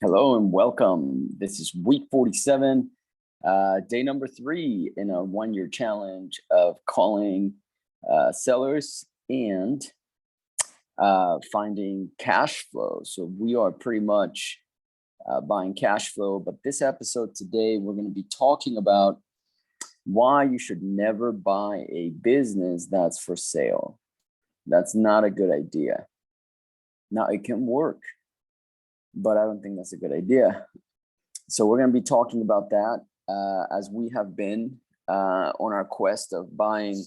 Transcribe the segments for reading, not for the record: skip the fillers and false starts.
Hello and welcome. This is week 47, day number 3 in a 1-year challenge of calling sellers and finding cash flow. So we are pretty much buying cash flow. But this episode today, we're going to be talking about why you should never buy a business that's for sale. That's not a good idea. Now, it can work, but I don't think that's a good idea. So we're going to be talking about that as we have been on our quest of buying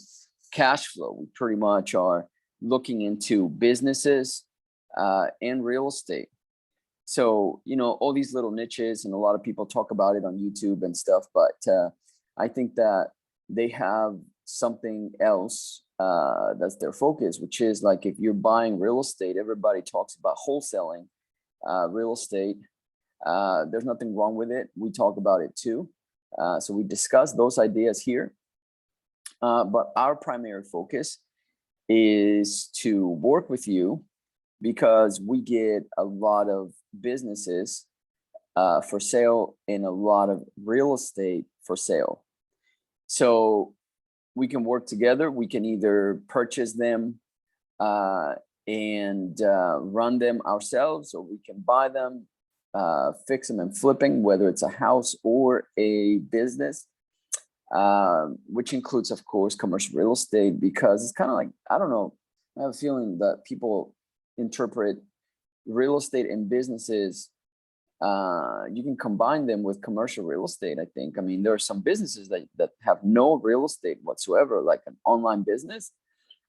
cash flow. We pretty much are looking into businesses and real estate. So, all these little niches, and a lot of people talk about it on YouTube and stuff, but I think that they have something else that's their focus, which is like if you're buying real estate, everybody talks about wholesaling real estate. There's nothing wrong with it. We talk about it too. So we discuss those ideas here. But our primary focus is to work with you because we get a lot of businesses for sale and a lot of real estate for sale. So we can work together. We can either purchase them and run them ourselves, or we can buy them, fix them and flipping, whether it's a house or a business, which includes, of course, commercial real estate, because it's kind of like, I don't know, I have a feeling that people interpret real estate and businesses, you can combine them with commercial real estate, I think. I mean, there are some businesses that have no real estate whatsoever, like an online business.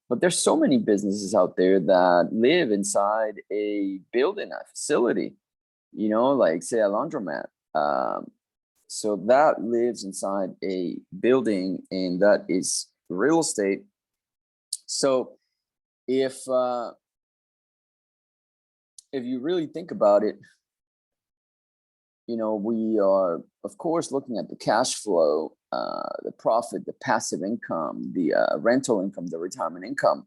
But there's so many businesses out there that live inside a building, a facility, like say a laundromat. So that lives inside a building, and that is real estate. So if you really think about it, we are, of course, looking at the cash flow, the profit, the passive income, the rental income, the retirement income.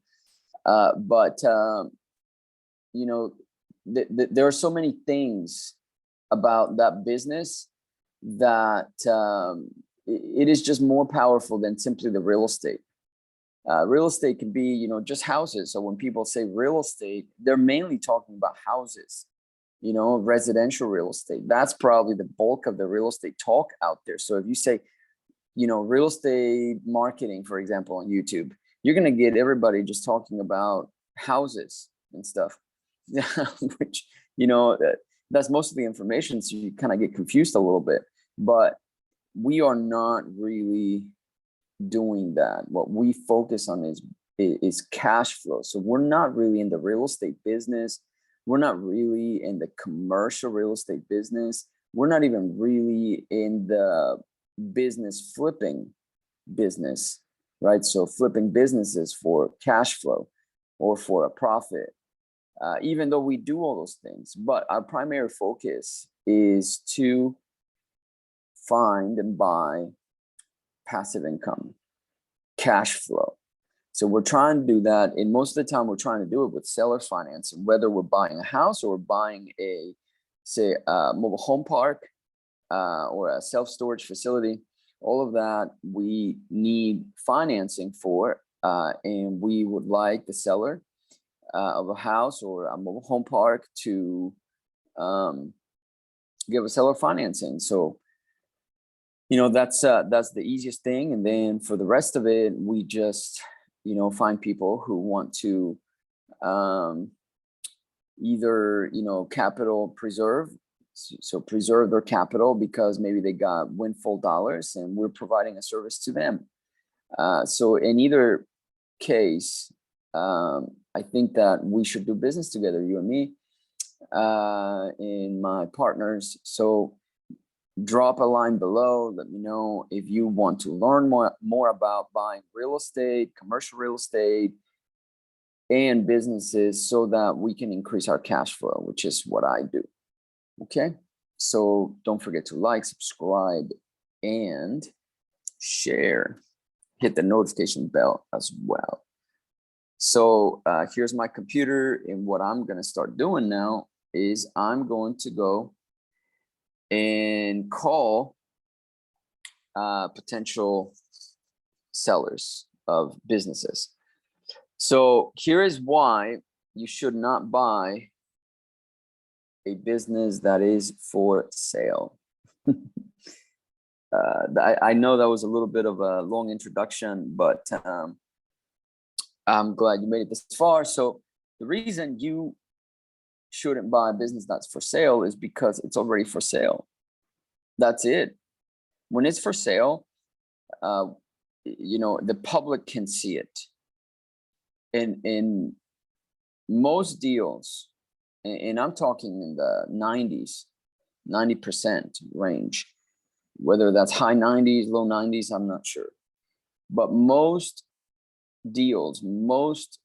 But there are so many things about that business that it is just more powerful than simply the real estate. Real estate can be, just houses. So when people say real estate, they're mainly talking about houses. Residential real estate. That's probably the bulk of the real estate talk out there. So if you say, real estate marketing, for example, on YouTube, you're going to get everybody just talking about houses and stuff, which, that's most of the information. So you kind of get confused a little bit, but we are not really doing that. What we focus on is cash flow. So we're not really in the real estate business. We're not really in the commercial real estate business. We're not even really in the business flipping business, right? So flipping businesses for cash flow or for a profit, even though we do all those things. But our primary focus is to find and buy passive income, cash flow. So we're trying to do that, and most of the time we're trying to do it with seller financing, whether we're buying a house or buying a mobile home park or a self-storage facility. All of that we need financing for, and we would like the seller of a house or a mobile home park to give a seller financing. So that's the easiest thing, and then for the rest of it, we just find people who want to either, capital preserve. So preserve their capital because maybe they got windfall dollars and we're providing a service to them. So in either case, I think that we should do business together, you and me, and my partners. So drop a line below. Let me know if you want to learn more about buying real estate, commercial real estate, and businesses so that we can increase our cash flow, which is what I do. Okay, so don't forget to like, subscribe, and share. Hit the notification bell as well. So here's my computer, and what I'm going to start doing now is I'm going to go and call potential sellers of businesses. So here is why you should not buy a business that is for sale. I know that was a little bit of a long introduction, but I'm glad you made it this far. So the reason you shouldn't buy a business that's for sale is because it's already for sale. That's it. When it's for sale, the public can see it. In most deals, and I'm talking in the 90% range, whether that's high 90s, low 90s, I'm not sure. But most deals, most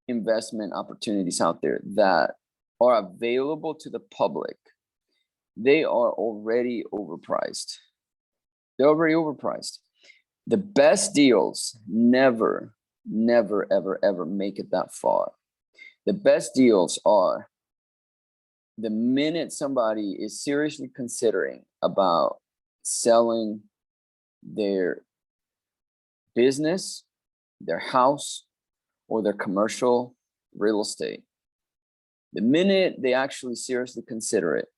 investment opportunities out there that are available to the public, they are already overpriced. They're already overpriced. The best deals never, ever make it that far. The best deals are the minute somebody is seriously considering about selling their business, their house, or their commercial real estate. The minute they actually seriously consider it,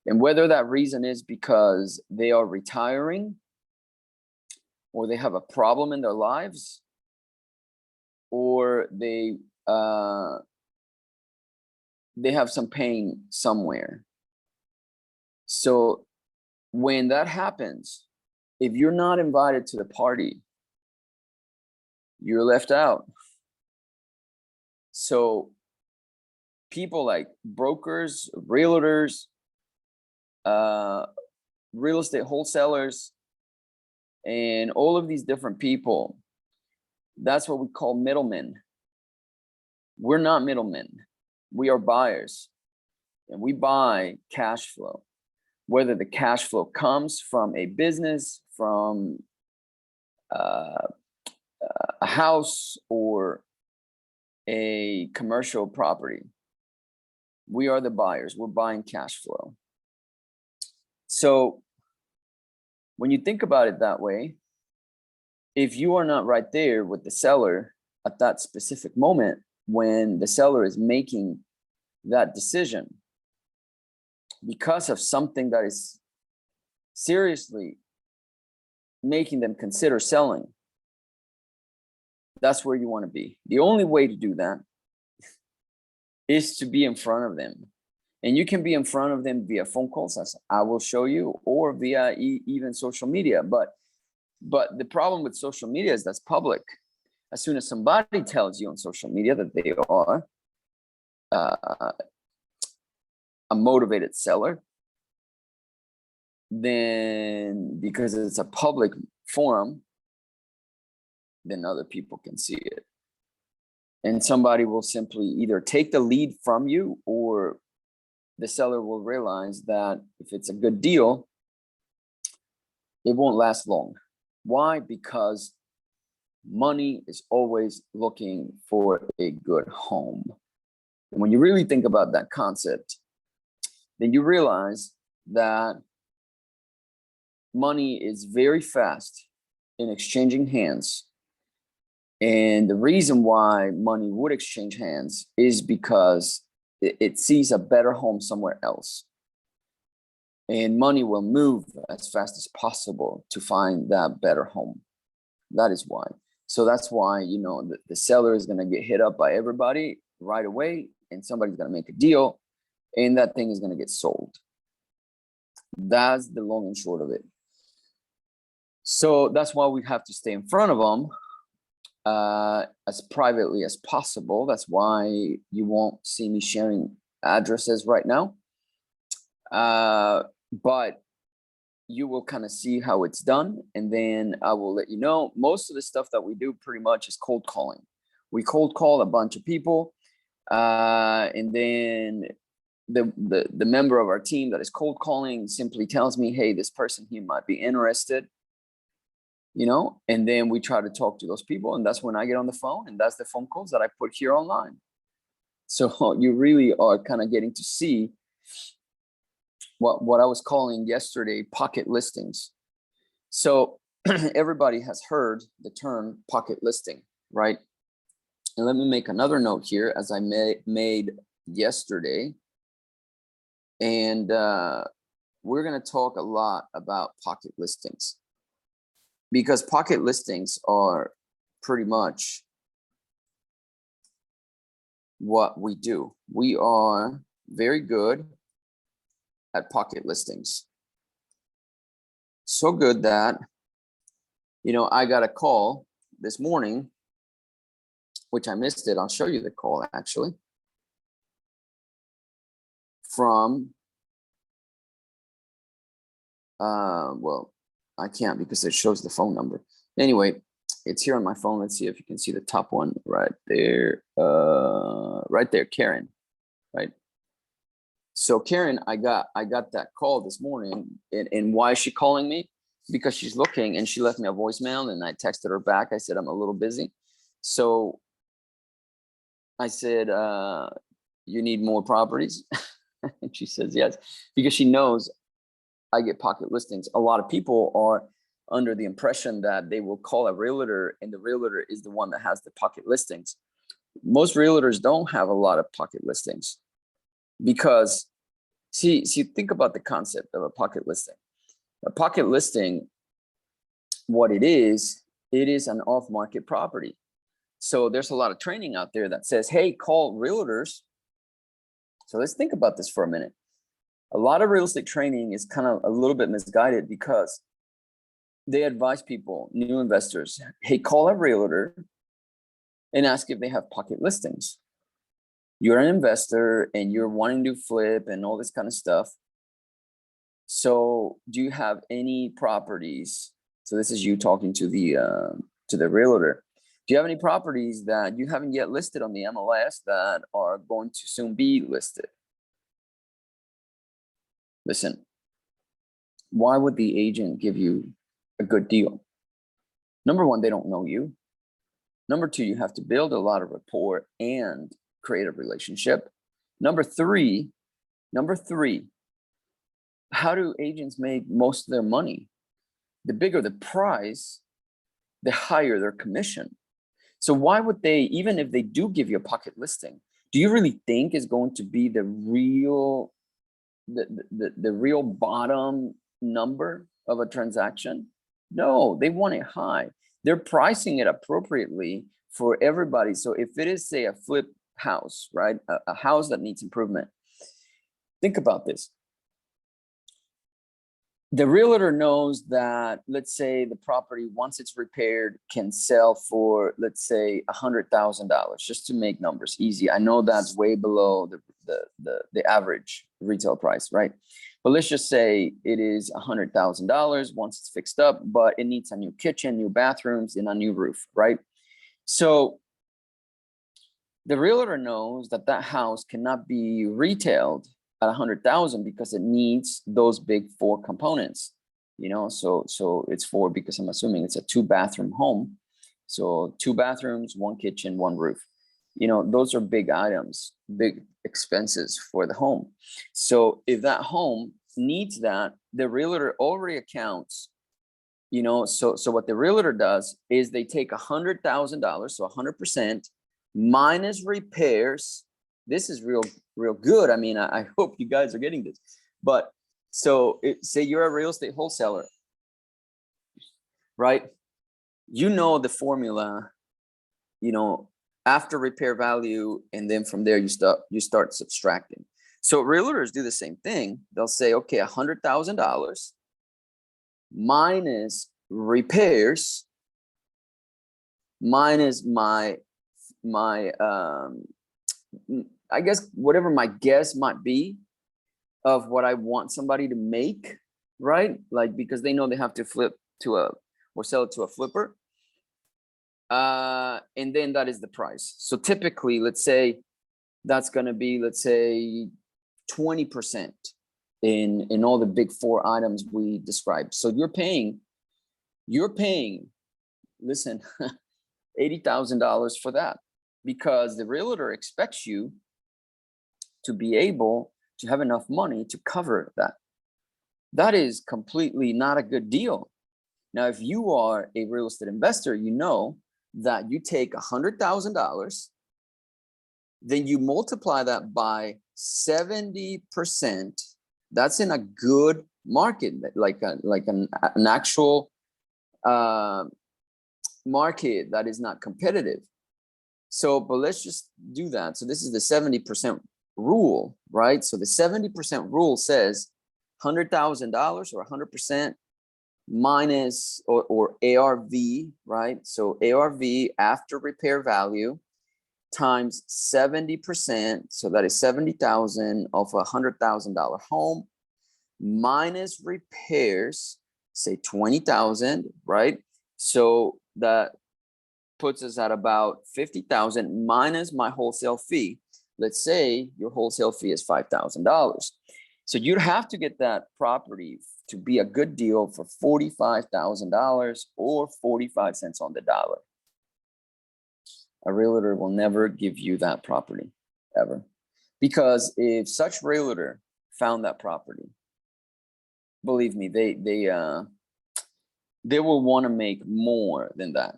and whether that reason is because they are retiring, or they have a problem in their lives, or they have some pain somewhere. So when that happens, if you're not invited to the party, you're left out. So people like brokers, realtors, real estate wholesalers, and all of these different people, that's what we call middlemen. We're not middlemen. We are buyers, and we buy cash flow. Whether the cash flow comes from a business, from a house, or a commercial property, we are the buyers. We're buying cash flow. So when you think about it that way, if you are not right there with the seller at that specific moment, when the seller is making that decision because of something that is seriously making them consider selling, that's where you want to be. The only way to do that is to be in front of them. And you can be in front of them via phone calls, as I will show you, or via even social media. But the problem with social media is that's public. As soon as somebody tells you on social media that they are a motivated seller, then because it's a public forum, then other people can see it. And somebody will simply either take the lead from you, or the seller will realize that if it's a good deal, it won't last long. Why? Because money is always looking for a good home. And when you really think about that concept, then you realize that money is very fast in exchanging hands. And the reason why money would exchange hands is because it sees a better home somewhere else. And money will move as fast as possible to find that better home. That is why. So that's why, the seller is going to get hit up by everybody right away, and somebody's going to make a deal, and that thing is going to get sold. That's the long and short of it. So that's why we have to stay in front of them as privately as possible. That's why you won't see me sharing addresses right now. But you will kind of see how it's done, and then I will let you know. Most of the stuff that we do pretty much is cold calling. We cold call a bunch of people, and then the member of our team that is cold calling simply tells me, hey, this person, he might be interested, and then we try to talk to those people, and that's when I get on the phone, and that's the phone calls that I put here online. So you really are kind of getting to see what I was calling yesterday pocket listings. So everybody has heard the term pocket listing, right? And let me make another note here, as I made yesterday. And we're going to talk a lot about pocket listings, because pocket listings are pretty much what we do. We are very good at pocket listings. So good that, I got a call this morning, which I missed it. I'll show you the call actually, from, well, I can't because it shows the phone number. Anyway, it's here on my phone. Let's see if you can see the top one right there. Right there, Karen, right? So Karen, I got that call this morning, and why is she calling me? Because she's looking, and she left me a voicemail, and I texted her back. I said, I'm a little busy. So I said, you need more properties? And she says yes, because she knows I get pocket listings. A lot of people are under the impression that they will call a realtor, and the realtor is the one that has the pocket listings. Most realtors don't have a lot of pocket listings, because see, think about the concept of a pocket listing. A pocket listing, what it is an off-market property. So there's a lot of training out there that says, hey, call realtors. So let's think about this for a minute. A lot of real estate training is kind of a little bit misguided, because they advise people, new investors, hey, call a realtor and ask if they have pocket listings. You're an investor and you're wanting to flip and all this kind of stuff. So do you have any properties? So this is you talking to the realtor. Do you have any properties that you haven't yet listed on the MLS that are going to soon be listed? Listen, why would the agent give you a good deal? Number one, they don't know you. Number two, you have to build a lot of rapport and create a relationship. Number three, how do agents make most of their money? The bigger the price, the higher their commission. So why would they, even if they do give you a pocket listing, do you really think is going to be the real bottom number of a transaction? No, they want it high. They're pricing it appropriately for everybody. So if it is, say, a flip house, right? A house that needs improvement. Think about this. The realtor knows that, let's say, the property, once it's repaired, can sell for, let's say, $100,000, just to make numbers easy. I know that's way below the average retail price, right? But let's just say it is $100,000 once it's fixed up, but it needs a new kitchen, new bathrooms, and a new roof, right? So the realtor knows that that house cannot be retailed at 100,000 because it needs those big 4 components, so it's 4 because I'm assuming it's a 2-bathroom home. So 2 bathrooms, 1 kitchen, 1 roof. Those are big items, big expenses for the home. So if that home needs that, the realtor already accounts, so what the realtor does is they take $100,000, so 100% minus repairs. This is real good. I mean, I hope you guys are getting this. But so say you're a real estate wholesaler, right? The formula, after repair value, and then from there you start subtracting. So realtors do the same thing. They'll say, okay, $100,000 minus repairs minus my I guess whatever my guess might be of what I want somebody to make, right? Like, because they know they have to flip or sell it to a flipper. And then that is the price. So typically, let's say that's going to be, let's say 20% in all the big 4 items we described. So you're paying, listen, $80,000 for that, because the realtor expects you to be able to have enough money to cover that. that is completely not a good deal. Now, if you are a real estate investor, you know that you take $100,000, then you multiply that by 70%. That's in a good market, like an actual market that is not competitive. So, but let's just do that. So this is the 70% rule, right? So the 70% rule says $100,000 or 100% minus or ARV, right? So ARV after repair value times 70%. So that is 70,000 of a $100,000 home minus repairs, say 20,000, right? So that puts us at about 50,000 minus my wholesale fee. Let's say your wholesale fee is $5,000. So you'd have to get that property to be a good deal for $45,000 or 45 cents on the dollar. A realtor will never give you that property ever. Because if such realtor found that property, believe me, they will want to make more than that,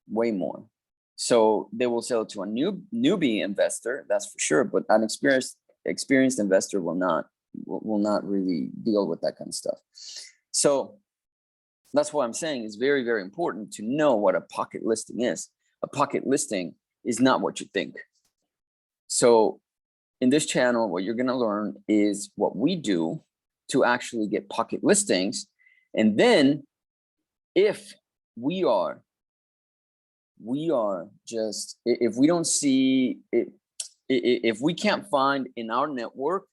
way more. So they will sell it to a newbie investor, that's for sure, but an experienced investor will not really deal with that kind of stuff. So that's what I'm saying. It's very, very important to know what a pocket listing is. A pocket listing is not what you think. So in this channel, what you're going to learn is what we do to actually get pocket listings. And then if we are just, if we don't see it, if we can't find in our network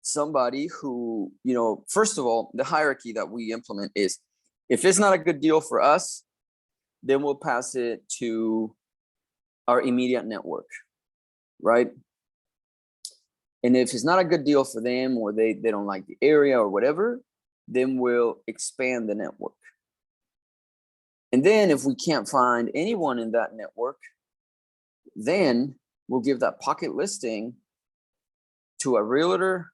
somebody who, you know, first of all, the hierarchy that we implement is, if it's not a good deal for us, then we'll pass it to our immediate network, right? And if it's not a good deal for them, or they don't like the area or whatever, then we'll expand the network. And then if we can't find anyone in that network, then we'll give that pocket listing to a realtor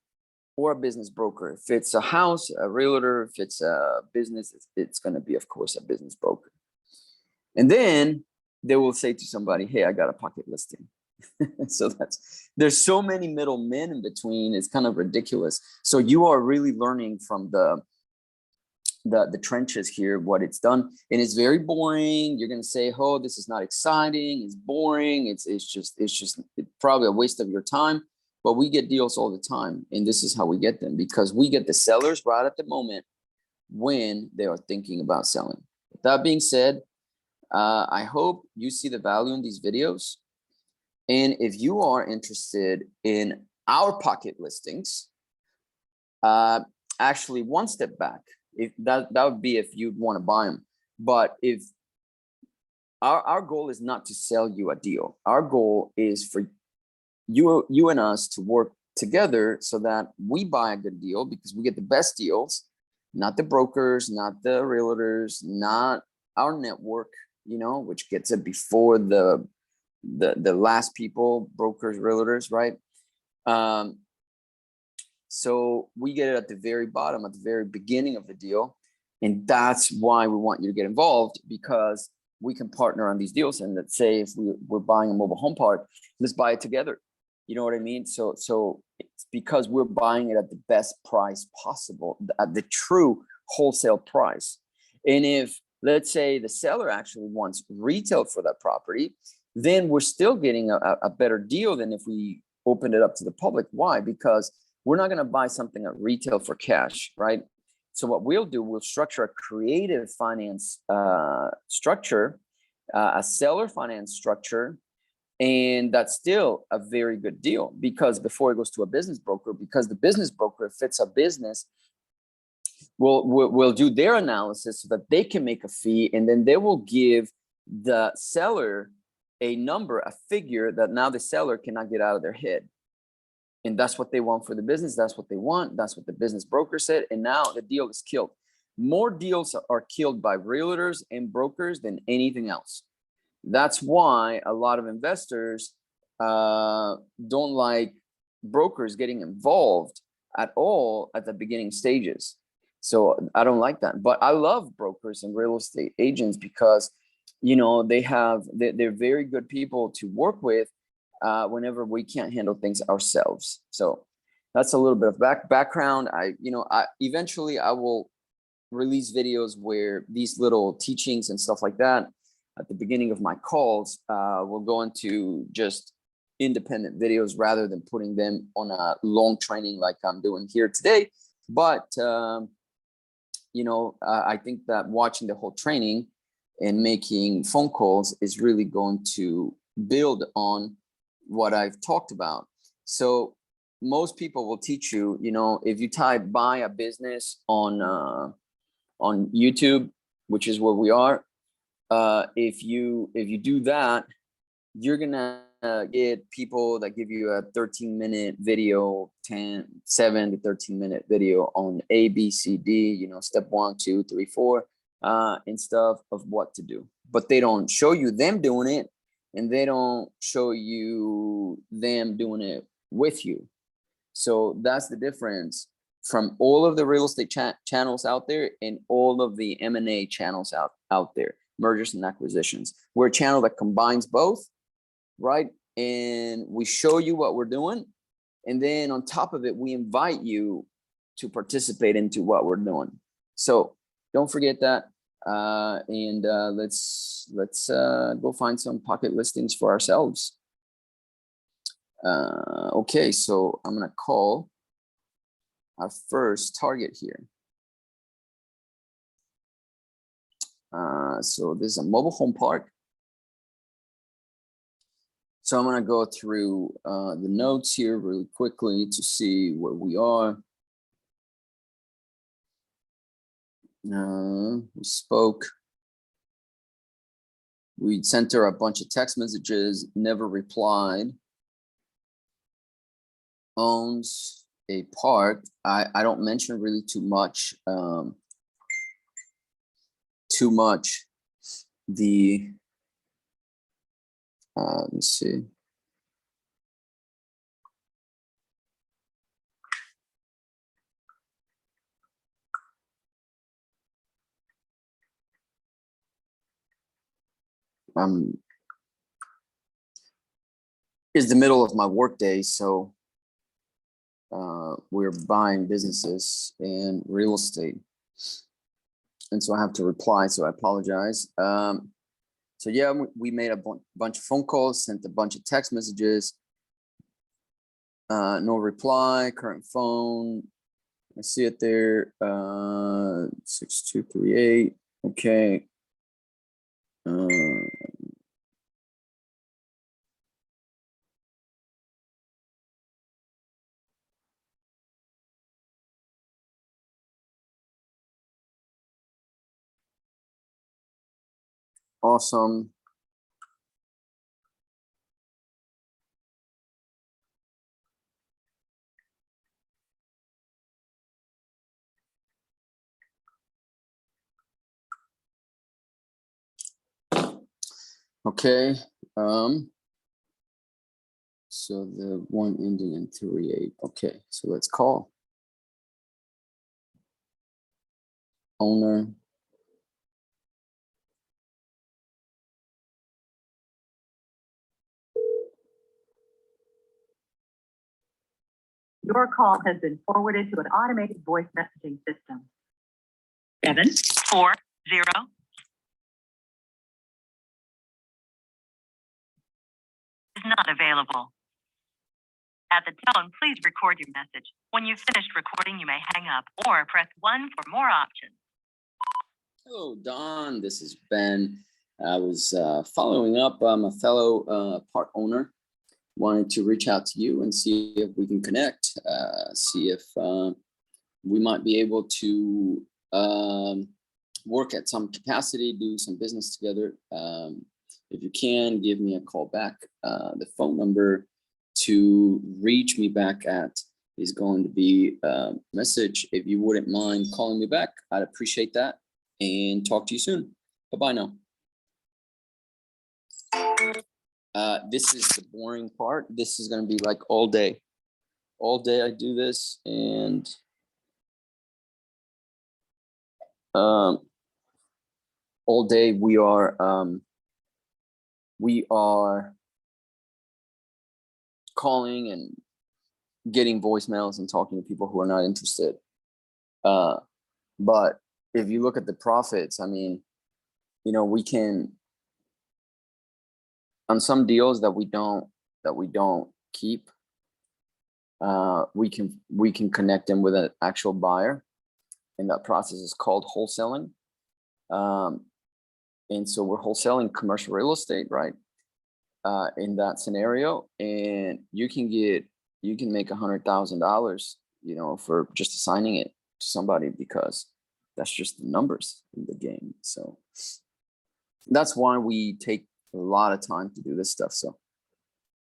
or a business broker. If it's a house, a realtor. If it's a business, it's going to be, of course, a business broker. And then they will say to somebody, hey, I got a pocket listing. So there's so many middlemen in between. It's kind of ridiculous. So you are really learning from the trenches here, what it's done. And it's very boring. You're going to say, oh, this is not exciting. It's boring. It's probably a waste of your time. But we get deals all the time. And this is how we get them, because we get the sellers right at the moment when they are thinking about selling. With that being said, I hope you see the value in these videos. And if you are interested in our pocket listings, actually one step back, if that would be if you'd want to buy them. But if our goal is not to sell you a deal, our goal is for you and us to work together so that we buy a good deal, because we get the best deals, not the brokers, not the realtors, not our network, you know, which gets it before the last people, brokers, realtors, right? So we get it at the very bottom, at the very beginning of the deal. And that's why we want you to get involved, because we can partner on these deals. And let's say if we're buying a mobile home park, let's buy it together. You know what I mean? So it's because we're buying it at the best price possible, at the true wholesale price. And if, let's say, the seller actually wants retail for that property, then we're still getting a better deal than if we opened it up to the public. Why? Because we're not going to buy something at retail for cash, right? So what we'll do, we'll structure a creative finance structure, a seller finance structure, and that's still a very good deal, because before it goes to a business broker, because the business broker fits a business, we'll do their analysis so that they can make a fee, and then they will give the seller a number, a figure that now the seller cannot get out of their head. And that's what they want for the business. That's what they want. That's what the business broker said. And now the deal is killed. More deals are killed by realtors and brokers than anything else. That's why a lot of investors don't like brokers getting involved at all at the beginning stages. So I don't like that. But I love brokers and real estate agents because, you know, they're very good people to work with whenever we can't handle things ourselves. So that's a little bit of background. Eventually I will release videos where these little teachings and stuff like that at the beginning of my calls will go into just independent videos rather than putting them on a long training like I'm doing here today. But I think that watching the whole training and making phone calls is really going to build on what I've talked about. So most people will teach you, if you type buy a business on YouTube, which is where we are, if you do that, you're gonna get people that give you a 13-minute video, 7 to 13-minute video on A, B, C, D, step 1, 2, 3, 4, and stuff of what to do. But they don't show you them doing it, and they don't show you them doing it with you. So that's the difference from all of the real estate channels out there and all of the M&A channels out there, mergers and acquisitions. We're a channel that combines both, right? And we show you what we're doing. And then on top of it, we invite you to participate into what we're doing. So don't forget that. Let's go find some pocket listings for ourselves. Okay, so I'm gonna call our first target here. So this is a mobile home park. So I'm gonna go through the notes here really quickly to see where we are. We spoke. We sent her a bunch of text messages, never replied. Owns a park. I don't mention really too much. Let me see. It's the middle of my workday, so we're buying businesses and real estate, and so I have to reply. So I apologize. So yeah, we made a bunch of phone calls, sent a bunch of text messages. No reply. Current phone. I see it there. 6238. Okay. Awesome. Okay. So the one ending in 38. Okay, so let's call. Owner. Your call has been forwarded to an automated voice messaging system. 740 is not available. At the tone, please record your message. When you've finished recording, you may hang up or press 1 for more options. Hello, Don. This is Ben. I was following up. I'm a fellow park owner. Wanted to reach out to you and see if we can connect, see if we might be able to work at some capacity, do some business together. If you can, give me a call back. The phone number to reach me back at is going to be a message. If you wouldn't mind calling me back, I'd appreciate that, and talk to you soon. Bye-bye now. This is the boring part. This is going to be like all day all day I do this, and all day we are calling and getting voicemails and talking to people who are not interested. But if you look at the profits, I mean, you know, we can, on some deals that we don't keep, we can connect them with an actual buyer, and that process is called wholesaling. And so we're wholesaling commercial real estate, right? In that scenario, and you can make $100,000, you know, for just assigning it to somebody, because that's just the numbers in the game. So that's why we take a lot of time to do this stuff.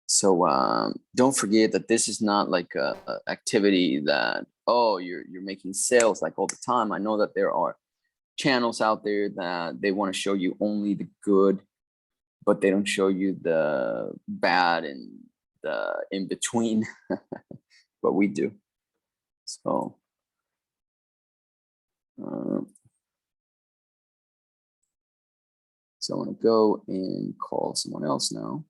So don't forget that this is not like a activity that, oh, you're making sales like all the time. I know that there are channels out there that they want to show you only the good, but they don't show you the bad and the in between. But we do. So so I want to go and call someone else now.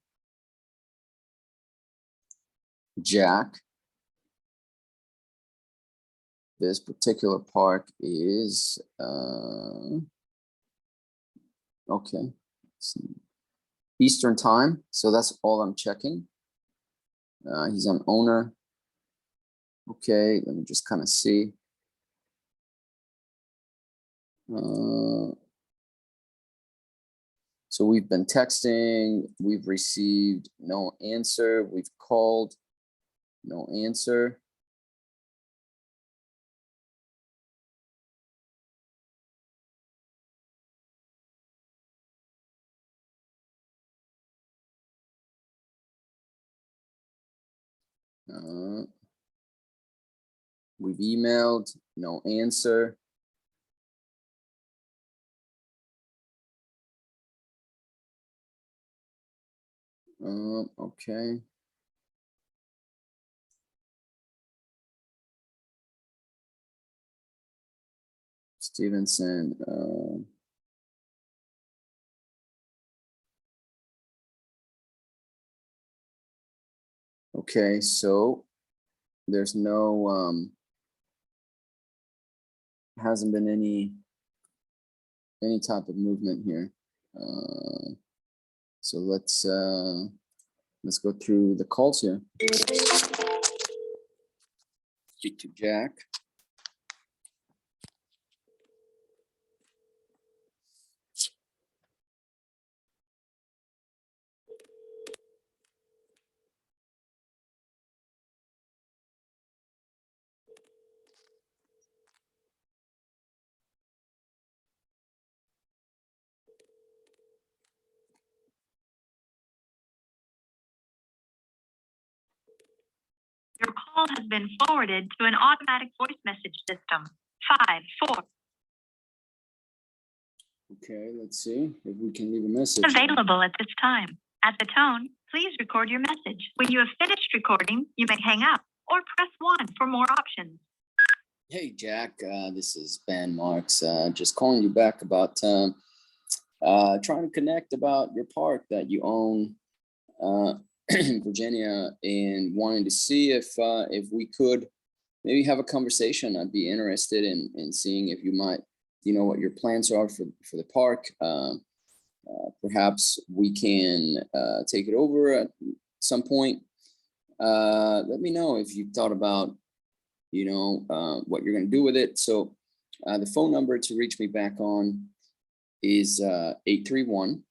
Jack. This particular park is okay. Eastern time, so that's all I'm checking. He's an owner. Okay, let me just kind of see. So we've been texting, we've received no answer, we've called, no answer. We've emailed, no answer. Okay. Stevenson. Okay, so there's no hasn't been any type of movement here. So let's go through the calls here. Speak to Jack. Your call has been forwarded to an automatic voice message system. 5-4. Okay, let's see if we can leave a message. Available at this time. At the tone, please record your message. When you have finished recording, you may hang up or press 1 for more options. Hey, Jack, this is Ben Marks. Just calling you back about trying to connect about your park that you own in Virginia, and wanting to see if we could maybe have a conversation. I'd be interested in seeing if you might, you know, what your plans are for the park. Perhaps we can take it over at some point. Let me know if you've thought about, you know, what you're going to do with it. So the phone number to reach me back on is 831.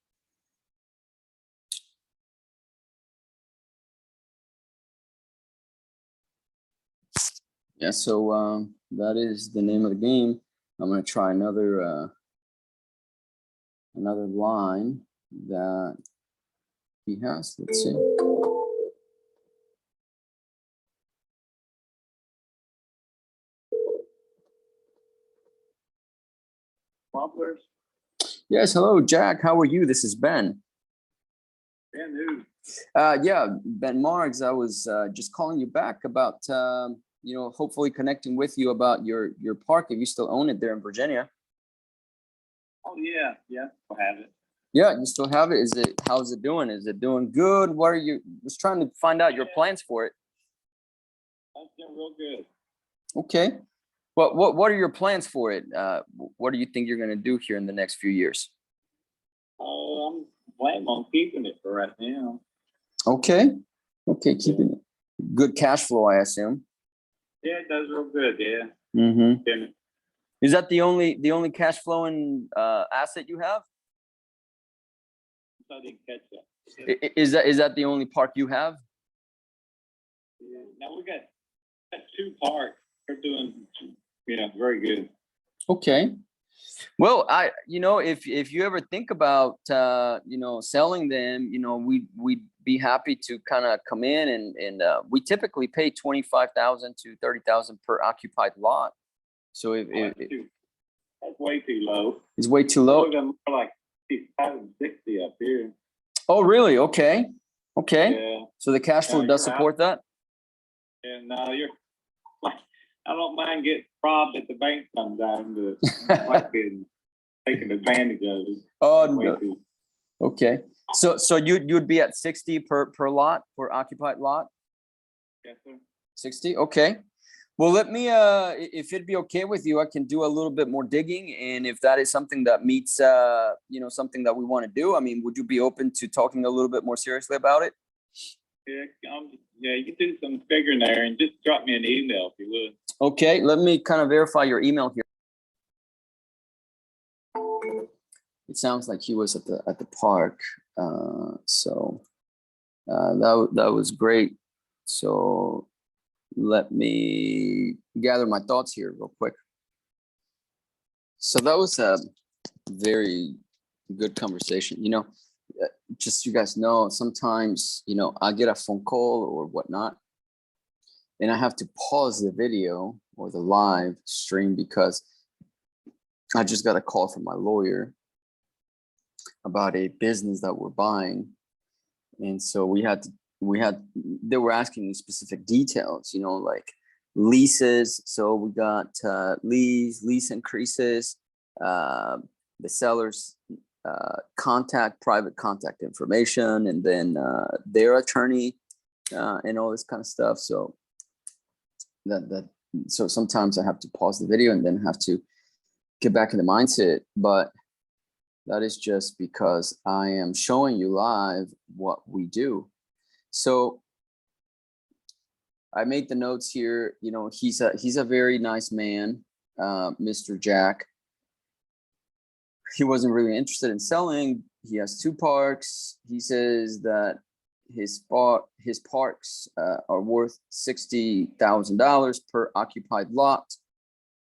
Yeah, so that is the name of the game. I'm going to try another line that he has. Let's see. Yes, hello, Jack. How are you? This is Ben. Ben, who? Yeah, Ben Marks, I was just calling you back about hopefully connecting with you about your park if you still own it there in Virginia. Oh yeah, I have it. Yeah, you still have it. How's it doing? Is it doing good? What are you just trying to find out your plans for it? That's doing real good. Okay. What are your plans for it? What do you think you're gonna do here in the next few years? Oh, I'm planning on keeping it for right now. Okay. Okay, keeping it. Good cash flow, I assume. Yeah, it does real good. Yeah. Mm-hmm. Yeah. Is that the only cash flowing asset you have? I didn't catch that. Is that the only park you have? Yeah. Now we got two parks. They're doing, very good. Okay. Well, if you ever think about selling them, we'd be happy to kind of come in and we typically pay 25,000 to 30,000 per occupied lot. So That's way too low. it's way too low. We're more like 560 up here. Oh, really? Okay. Okay. Yeah. So the cash flow Yeah, does you're support that? And I don't mind getting robbed at the bank sometimes, but like being taken advantage of it. Oh, Way no. too- Okay. So you'd be at 60 per lot, per occupied lot? Yes, sir. 60. Okay. Well, let me if it'd be okay with you, I can do a little bit more digging, and if that is something that meets something that we want to do, I mean, would you be open to talking a little bit more seriously about it? Yeah, you can do some figuring there and just drop me an email if you would. Okay, let me kind of verify your email here. It sounds like he was at the park, so that was great. So let me gather my thoughts here real quick. So that was a very good conversation. Just so you guys know, sometimes I get a phone call or whatnot, and I have to pause the video or the live stream because I just got a call from my lawyer about a business that we're buying, and so they were asking me specific details, like leases. So we got lease increases, the seller's private contact information, and then their attorney and all this kind of stuff. So so sometimes I have to pause the video and then have to get back in the mindset, but that is just because I am showing you live what we do. So I made the notes here. He's a very nice man, Mr. Jack. He wasn't really interested in selling. He has two parks. He says that his parks are worth $60,000 per occupied lot.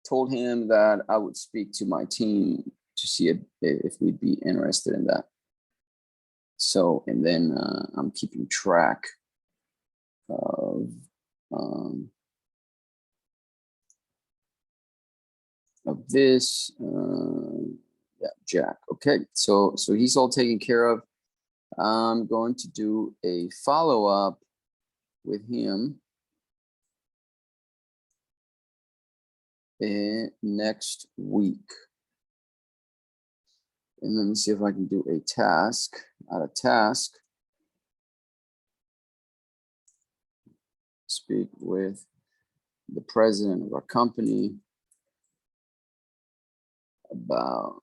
Told him that I would speak to my team to see if we'd be interested in that. So, and then I'm keeping track of this. Yeah, Jack. Okay, so he's all taken care of. I'm going to do a follow-up with him next week. And let me see if I can do a task. Add a task. Speak with the president of our company about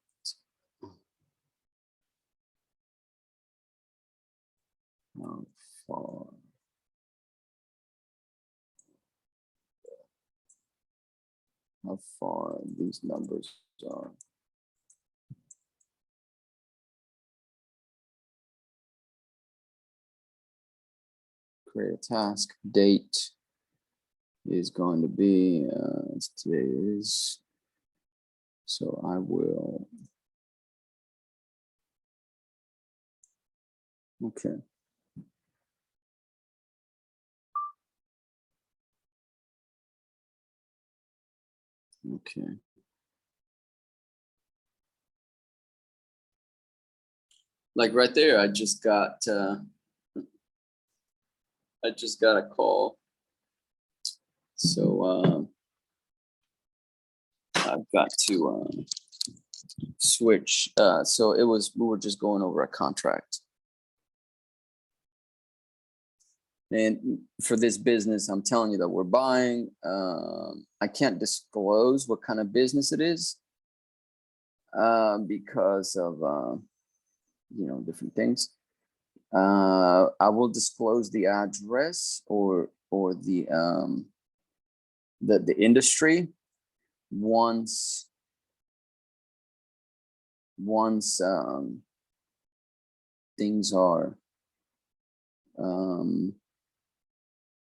how far these numbers are. Create a task. Date is going to be today is, so I will. Okay. Okay. Like right there, I just got I just got a call. So I've got to switch. So we were just going over a contract. And for this business, I'm telling you that we're buying. I can't disclose what kind of business it is because of different things. I will disclose the address or the industry once things are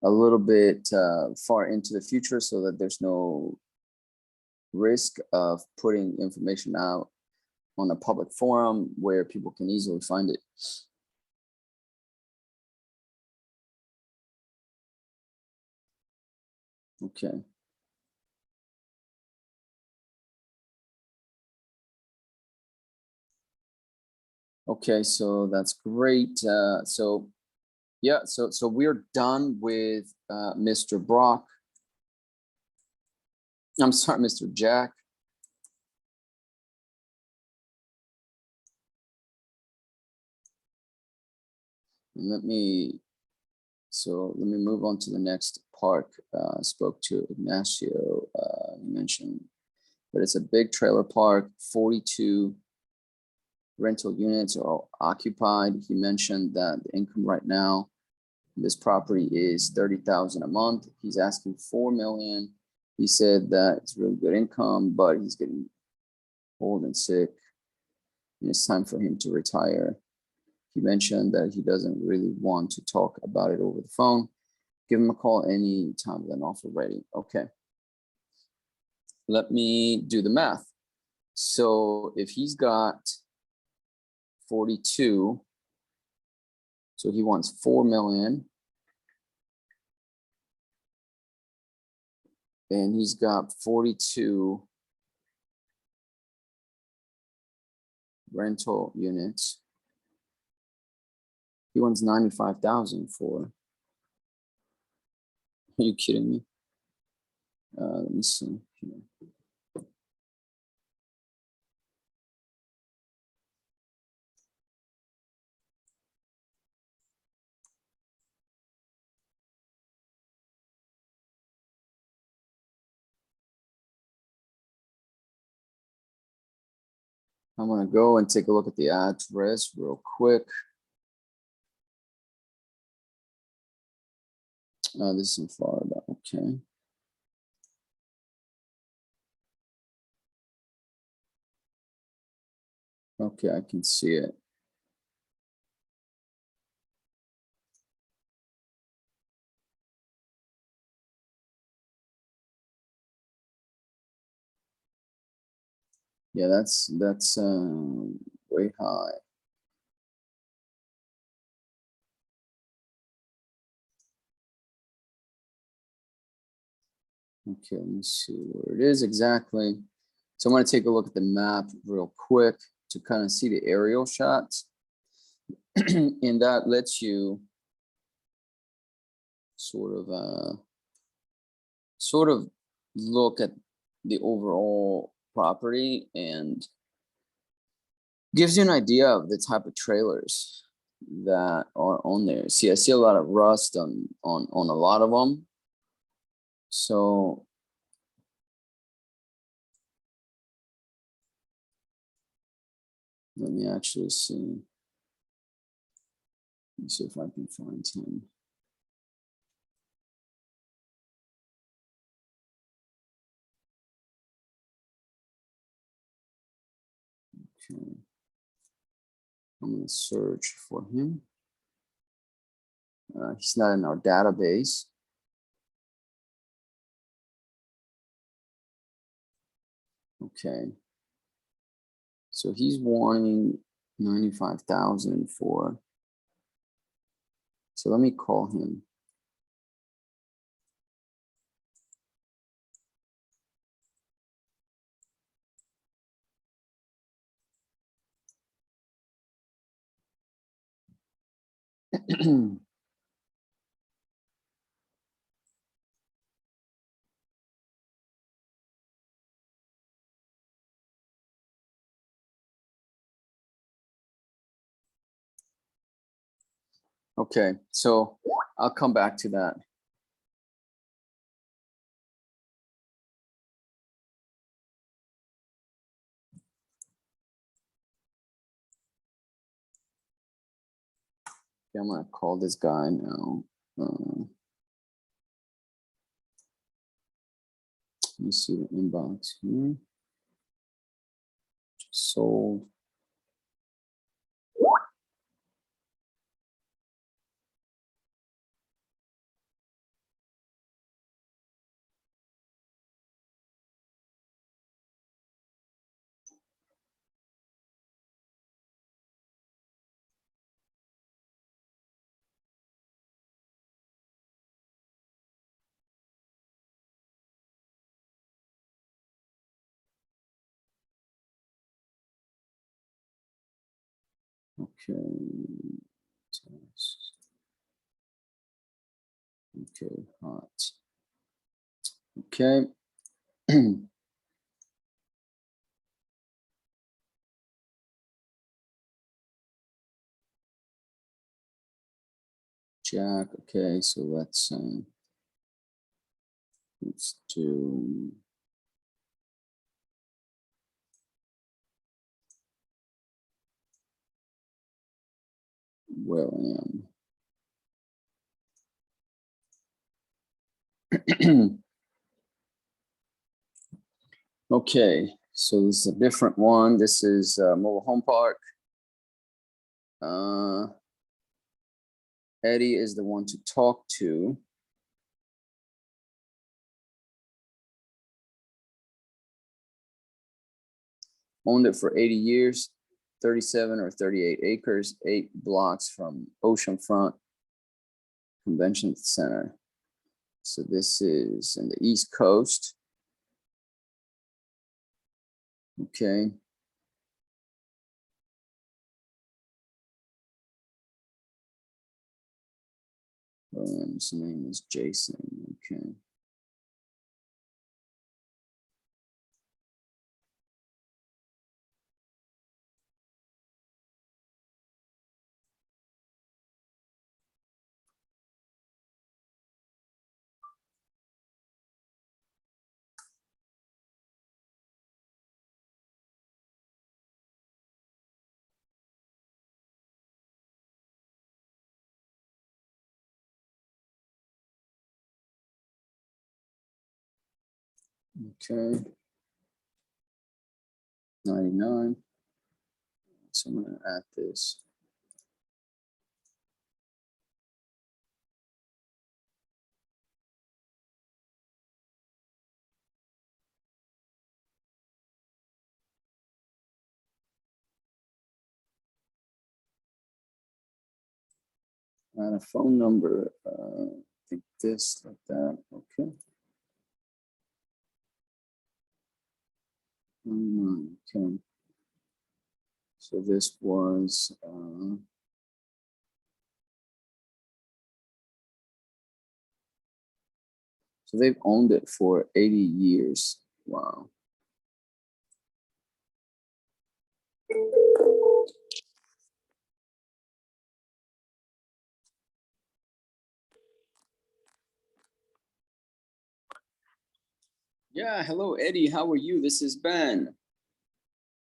a little bit far into the future, so that there's no risk of putting information out on a public forum where people can easily find it. Okay. Okay, so that's great. So yeah, so we're done with Mr. Brock. I'm sorry, Mr. Jack. And let me move on to the next park. I spoke to Ignacio. He mentioned that it's a big trailer park, 42 rental units are occupied. He mentioned that the income right now in this property is $30,000 a month. He's asking $4 million. He said that it's really good income, but he's getting old and sick, and it's time for him to retire. He mentioned that he doesn't really want to talk about it over the phone. Give him a call any time with an offer ready. Okay. Let me do the math. So if he's got 42, so he wants 4 million, and he's got 42 rental units. He wants 95,000 for. Are you kidding me? Let me see here. I'm gonna go and take a look at the address real quick. This is in Florida, okay. Okay, I can see it. Yeah, that's way high. Okay, let me see where it is exactly. So I'm going to take a look at the map real quick to kind of see the aerial shots. And that lets you sort of look at the overall property and gives you an idea of the type of trailers that are on there. See, I see a lot of rust on a lot of them. So let me actually see. Let me see if I can find him. Okay. I'm going to search for him. He's not in our database. Okay. So he's wanting 95,000 for. So let me call him. Okay, so I'll come back to that. Okay, I'm gonna call this guy now. Let me see the inbox here. Sold. Okay. Okay, hot. Okay. Jack. Okay, so let's do William. Okay, so this is a different one. This is mobile home park. Eddie is the one to talk to. Owned it for 80 years, 37 or 38 acres, 8 blocks from Oceanfront Convention Center. So this is in the East Coast. Okay. William's name is Jason. Okay. Okay. 99. So I'm going to add this. Add a phone number. I think this, like that. Okay. Okay. So this was so they've owned it for 80 years. Wow. Yeah, hello Eddie. How are you? This is Ben.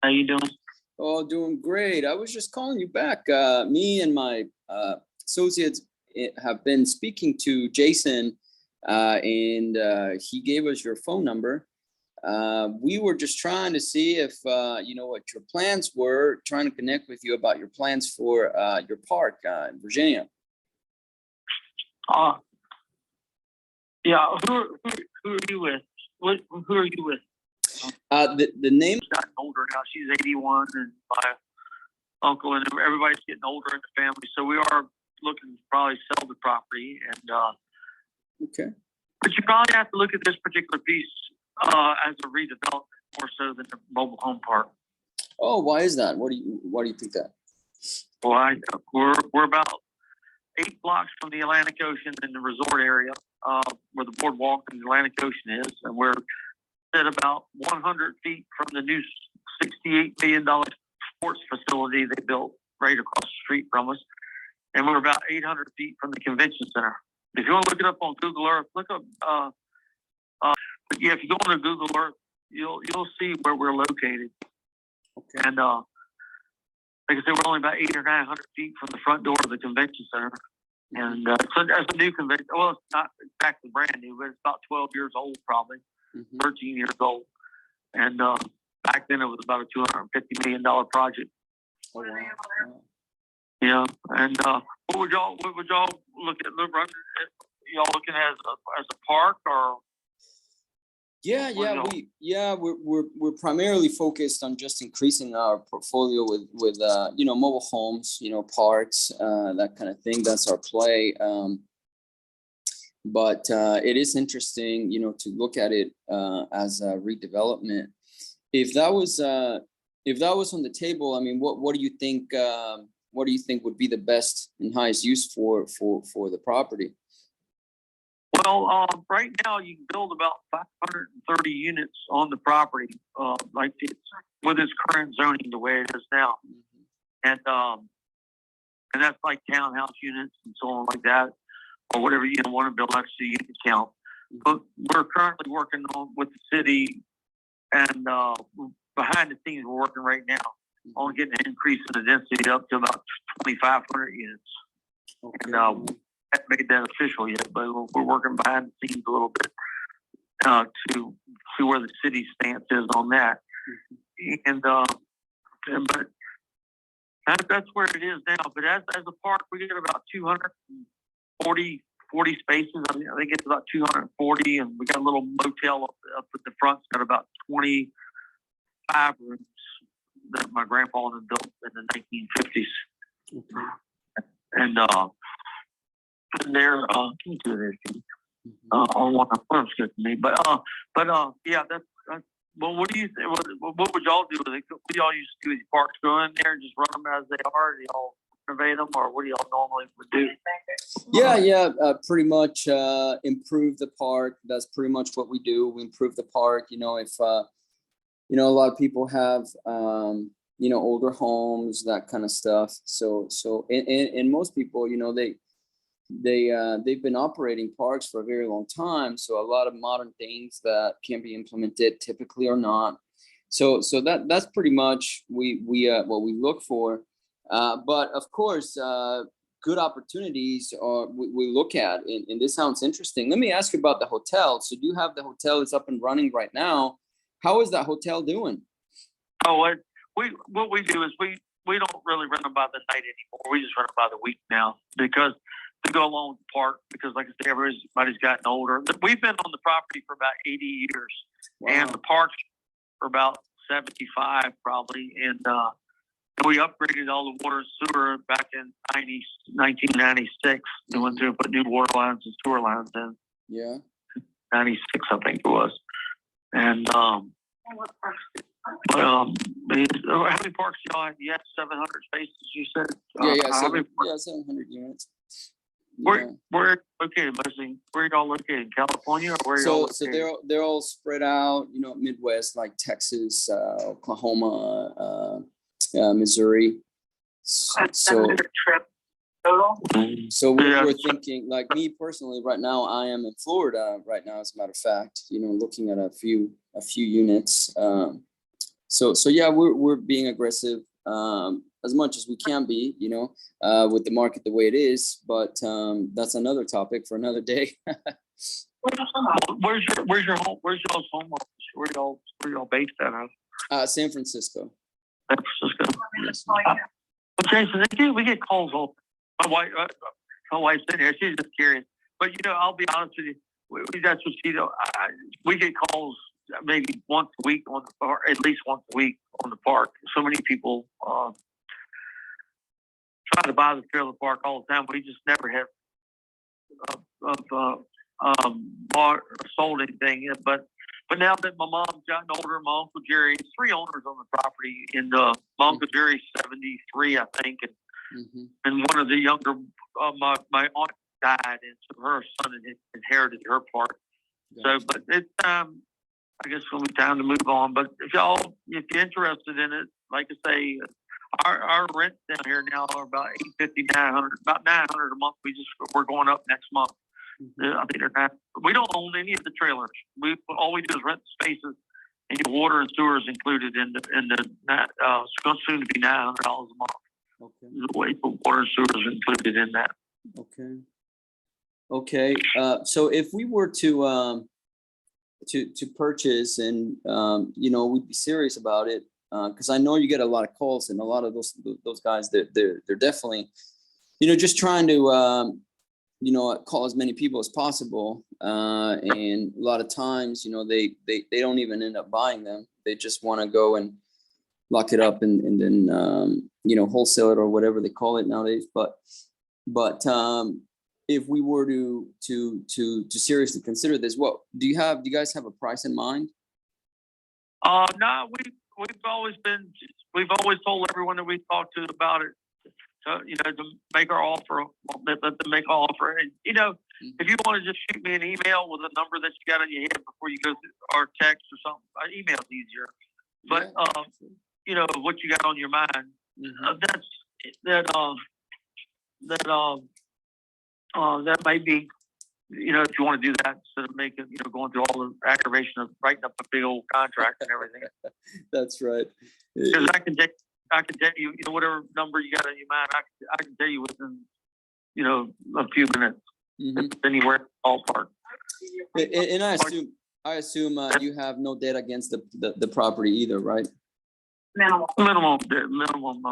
How you doing? Oh, doing great. I was just calling you back. Me and my associates have been speaking to Jason, and he gave us your phone number. We were just trying to see if you know what your plans were. Trying to connect with you about your plans for your park in Virginia. Yeah. Who are you with? Who are you with? The name. She's gotten older now. She's 81, and my uncle and everybody's getting older in the family. So we are looking to probably sell the property. And Okay. but you probably have to look at this particular piece as a redevelopment more so than a mobile home park. Oh, why is that? Why do you think that? Well, we're about 8 blocks from the Atlantic Ocean in the resort area, where the boardwalk and the Atlantic Ocean is, and we're at about 100 feet from the new $68 million sports facility they built right across the street from us. and we're about 800 feet from the convention center. If you want to look it up on Google Earth, look up. Yeah, if you go on to Google Earth, you'll see where we're located. Okay. And like I said, we're only about 800 or 900 feet from the front door of the convention center. And so that's a new convention. Well, it's not exactly brand new, but it's about 12 years old, probably 13 years old. And back then it was about a $250 million project. Oh, wow. Yeah, and what would y'all look at? Y'all looking at as a park or? We're primarily focused on just increasing our portfolio with mobile homes, parks, that kind of thing. That's our play. But it is interesting, to look at it as a redevelopment. If that was on the table, I mean, what do you think? What do you think would be the best and highest use for the property? Well, right now you can build about 530 units on the property, like with its current zoning the way it is now, and that's like townhouse units and so on like that, or whatever you want to build extra unit count. But we're currently working on with the city, and behind the scenes we're working right now on getting an increase in the density up to about 2,500 units. Okay. And haven't made that official yet, but we're working behind the scenes a little bit to see where the city stance is on that. And but that's where it is now. But as a park, we get about 240 spaces. I think it's about 240, and we got a little motel up at the front. It's got about 25 rooms that my grandpa had built in the 1950s. Okay. And they're can you do this? On one of them good to me, but yeah, that's well. What do you think? What would y'all do with it? What do y'all used to do? These parks go in there and just run them as they are? Do y'all renovate them, or what do y'all normally would do? Pretty much improve the park. That's pretty much what we do. We improve the park. If a lot of people have older homes, that kind of stuff. So and most people, they've been operating parks for a very long time. So a lot of modern things that can be implemented typically are not. So that's pretty much what we look for. But of course, good opportunities we look at, and this sounds interesting. Let me ask you about the hotel. So do you have the hotel is up and running right now? How is that hotel doing? Oh, what we do is we don't really run them by the night anymore. We just run them by the week now, because to go along with the park, because like I said, everybody's gotten older. We've been on the property for about 80 years. Wow. And the park for about 75 probably. And we upgraded all the water and sewer back in 1996. We went through and put new water lines and sewer lines in. Yeah. 96, I think it was. And how many parks do y'all have? You have 700 spaces, you said? 700 units. Where located, Leslie? Where are y'all located? In California, or where are y'all located? So they're all spread out, Midwest, like Texas, Oklahoma, Missouri. So we're thinking, like me personally, right now I am in Florida right now, as a matter of fact, looking at a few units. So we're being aggressive as much as we can be, with the market the way it is. But that's another topic for another day. Where's your home? Where's y'all's home office? Where y'all based at? San Francisco. San Francisco. Yes. Okay, so we get calls all. My wife's in here. She's just curious. But I'll be honest with you. That's what she. We get calls maybe once a week or at least once a week on the park. So many people try to buy the trailer park all the time. We just never have bought or sold anything yet. But now that my mom's gotten older, my Uncle Jerry, 3 owners on the property, and my Uncle Jerry's 73, I think, and one of the younger, my aunt died, and so her son had inherited her part. So, but it's I guess it's gonna be time to move on. But if you're interested in it, like I say, Our rent down here now are about 850, 900, about 900 a month. We're going up next month. I think they're not. We don't own any of the trailers. All we do is rent the spaces, and your water and sewer is included in the it's going soon to be $900 a month. Okay. The way for water and sewer is included in that. Okay. Okay. So if we were to purchase, and you know, we'd be serious about it, because I know you get a lot of calls, and a lot of those guys, they're definitely, you know, just trying to you know, call as many people as possible, and a lot of times, you know, they don't even end up buying them. They just want to go and lock it up and then you know, wholesale it or whatever they call it nowadays. But if we were to seriously consider this, what do you guys have a price in mind? No, we've always told everyone that we talked to about it, you know, to make our offer, let them make our offer. And, you know, if you want to just shoot me an email with a number that you got in your head before you go through, or text or something, email's easier. But, you know, what you got on your mind, that may be, you know, if you want to do that instead of making, you know, going through all the aggravation of writing up a big old contract and everything. That's right. Because I can tell you, you know, whatever number you got in your mind, I can tell you within, you know, a few minutes. Anywhere ballpark. And I assume you have no debt against the property either, right? Minimum debt, minimum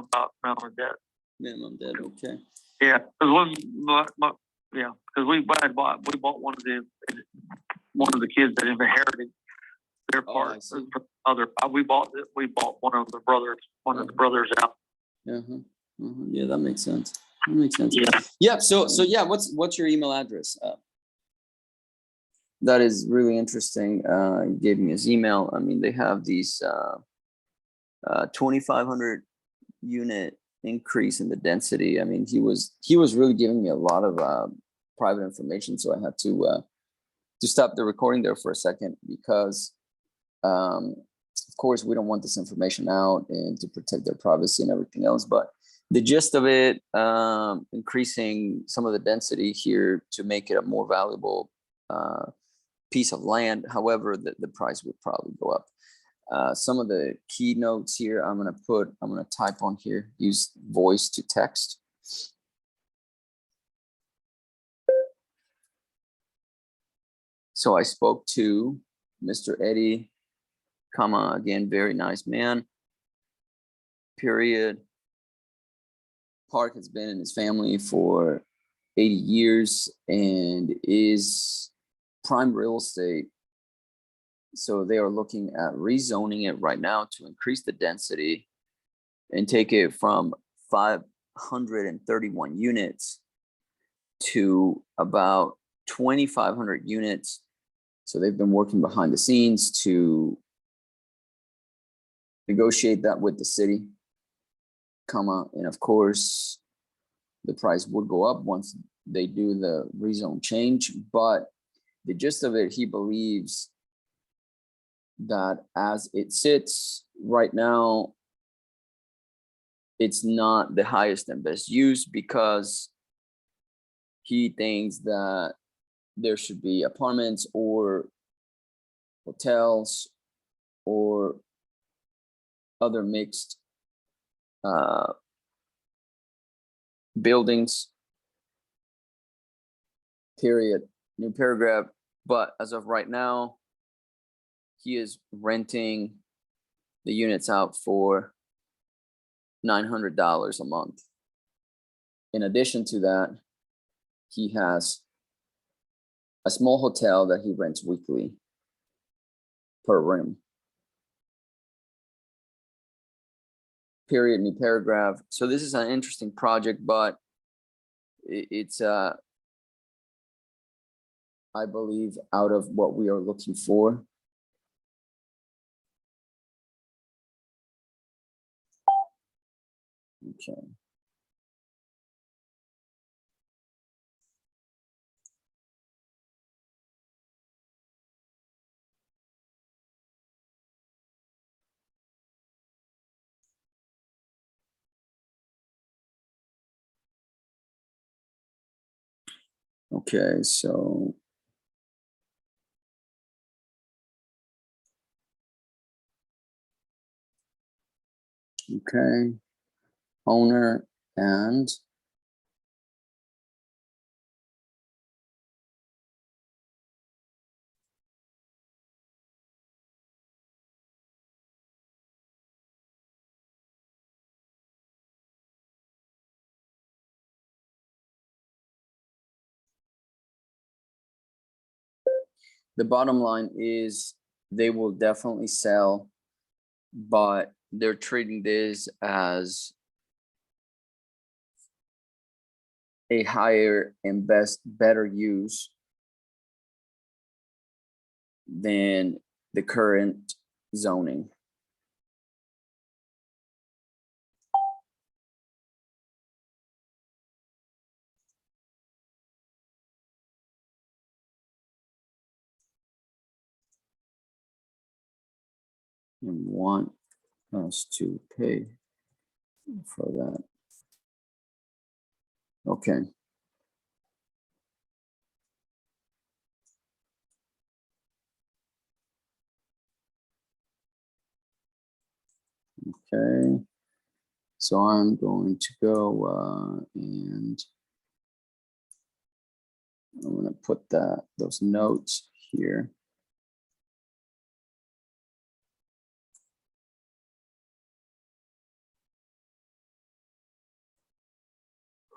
debt. Minimum debt, okay. Yeah, because we bought one of the kids that inherited their part. We bought one of the brothers out. Yeah, that makes sense. Yeah. Yeah. So yeah, what's your email address? That is really interesting. He gave me his email. I mean, they have these 2,500 unit increase in the density. I mean, he was really giving me a lot of private information, so I had to stop the recording there for a second, because of course we don't want this information out, and to protect their privacy and everything else. But the gist of it, increasing some of the density here to make it a more valuable piece of land. However, the price would probably go up. Some of the keynotes here, I'm gonna type on here, use voice to text. So I spoke to Mr. Eddie, again, very nice man, period. Park has been in his family for 80 years and is prime real estate. So they are looking at rezoning it right now to increase the density and take it from 531 units to about 2,500 units. So they've been working behind the scenes to negotiate that with the city, and of course, the price would go up once they do the rezone change. But the gist of it, he believes that as it sits right now, it's not the highest and best use, because he thinks that there should be apartments or hotels or other mixed buildings, period, new paragraph. But as of right now, he is renting the units out for $900 a month. In addition to that, he has a small hotel that he rents weekly per room. Period, new paragraph. So this is an interesting project, but it's I believe out of what we are looking for. Okay. Okay, so okay, owner and the bottom line is they will definitely sell, but they're treating this as a higher and better use than the current zoning. And want us to pay for that. Okay. Okay. So I'm going to go and I'm going to put those notes here.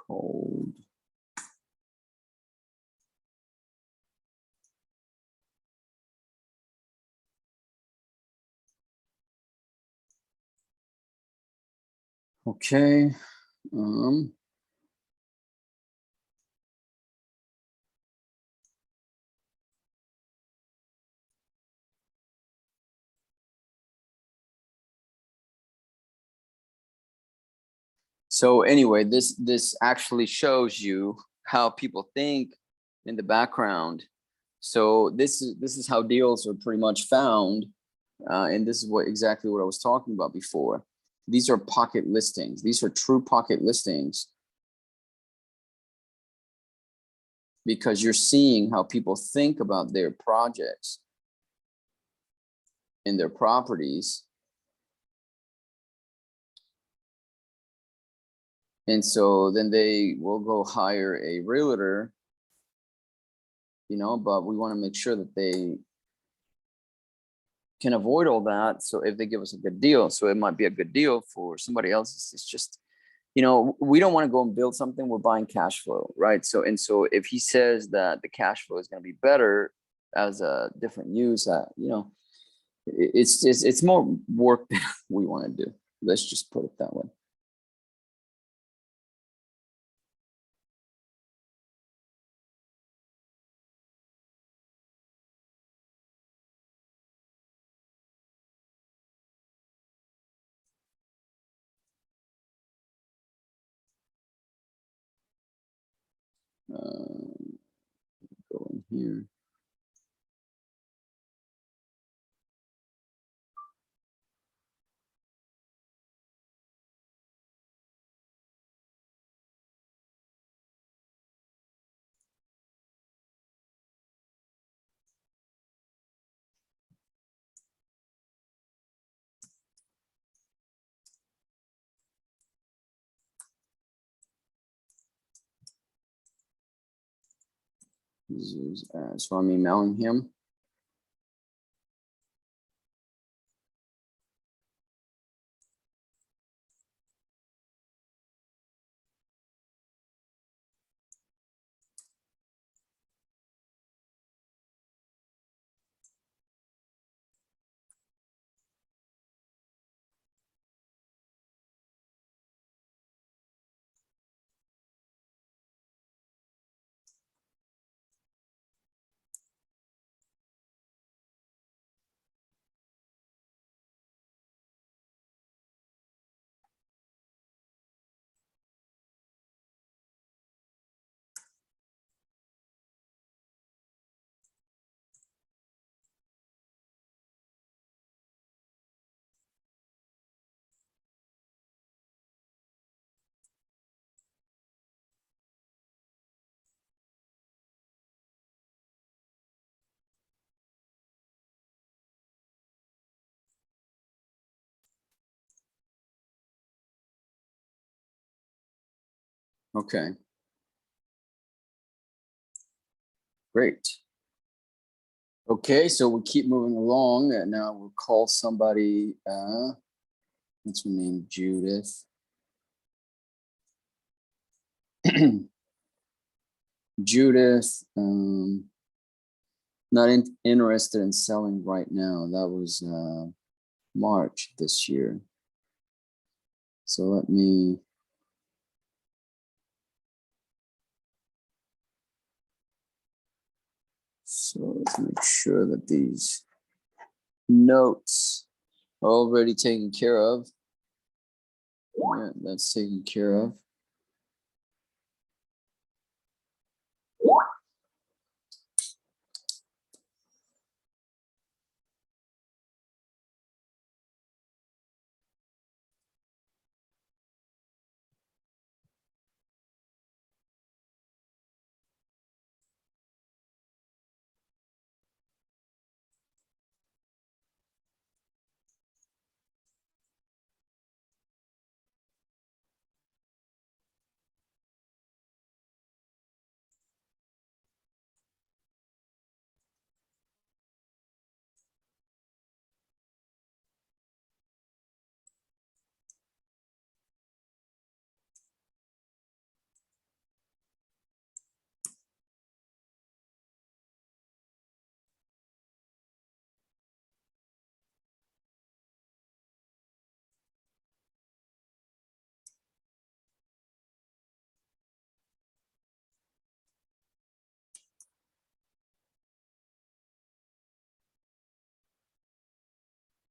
Cold. Okay. So anyway, this actually shows you how people think in the background. So this is how deals are pretty much found, and this is exactly what I was talking about before. These are pocket listings. These are true pocket listings because you're seeing how people think about their projects and their properties. And so then they will go hire a realtor, you know, but we want to make sure that they can avoid all that. So if they give us a good deal, so it might be a good deal for somebody else. It's just, you know, we don't want to go and build something. We're buying cash flow, right? So, and so if he says that the cash flow is going to be better as a different use, you know, it's just, it's more work than we want to do. Let's just put it that way. Go in here. This is, so I'm emailing him. Okay. Great. Okay, so we keep moving along, and now we'll call somebody. What's her name? Judith. Judith. Not interested in selling right now. That was March this year. So let me. So let's make sure that these notes are already taken care of. Yeah, that's taken care of.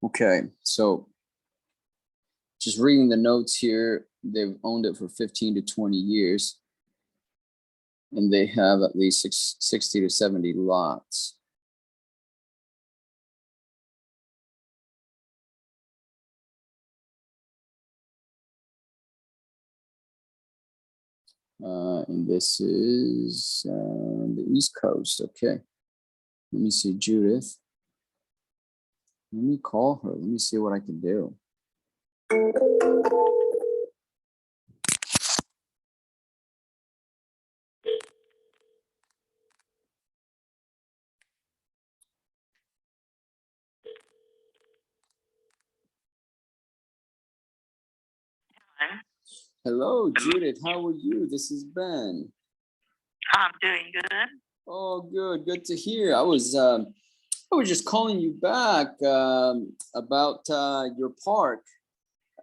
Okay, so just reading the notes here, they've owned it for 15 to 20 years. And they have at least 60 to 70 lots. And this is the East Coast. Okay. Let me see, Judith. Let me call her. Let me see what I can do. Hello, Judith. How are you? This is Ben. I'm doing good. Oh, good. Good to hear. I was just calling you back about your park.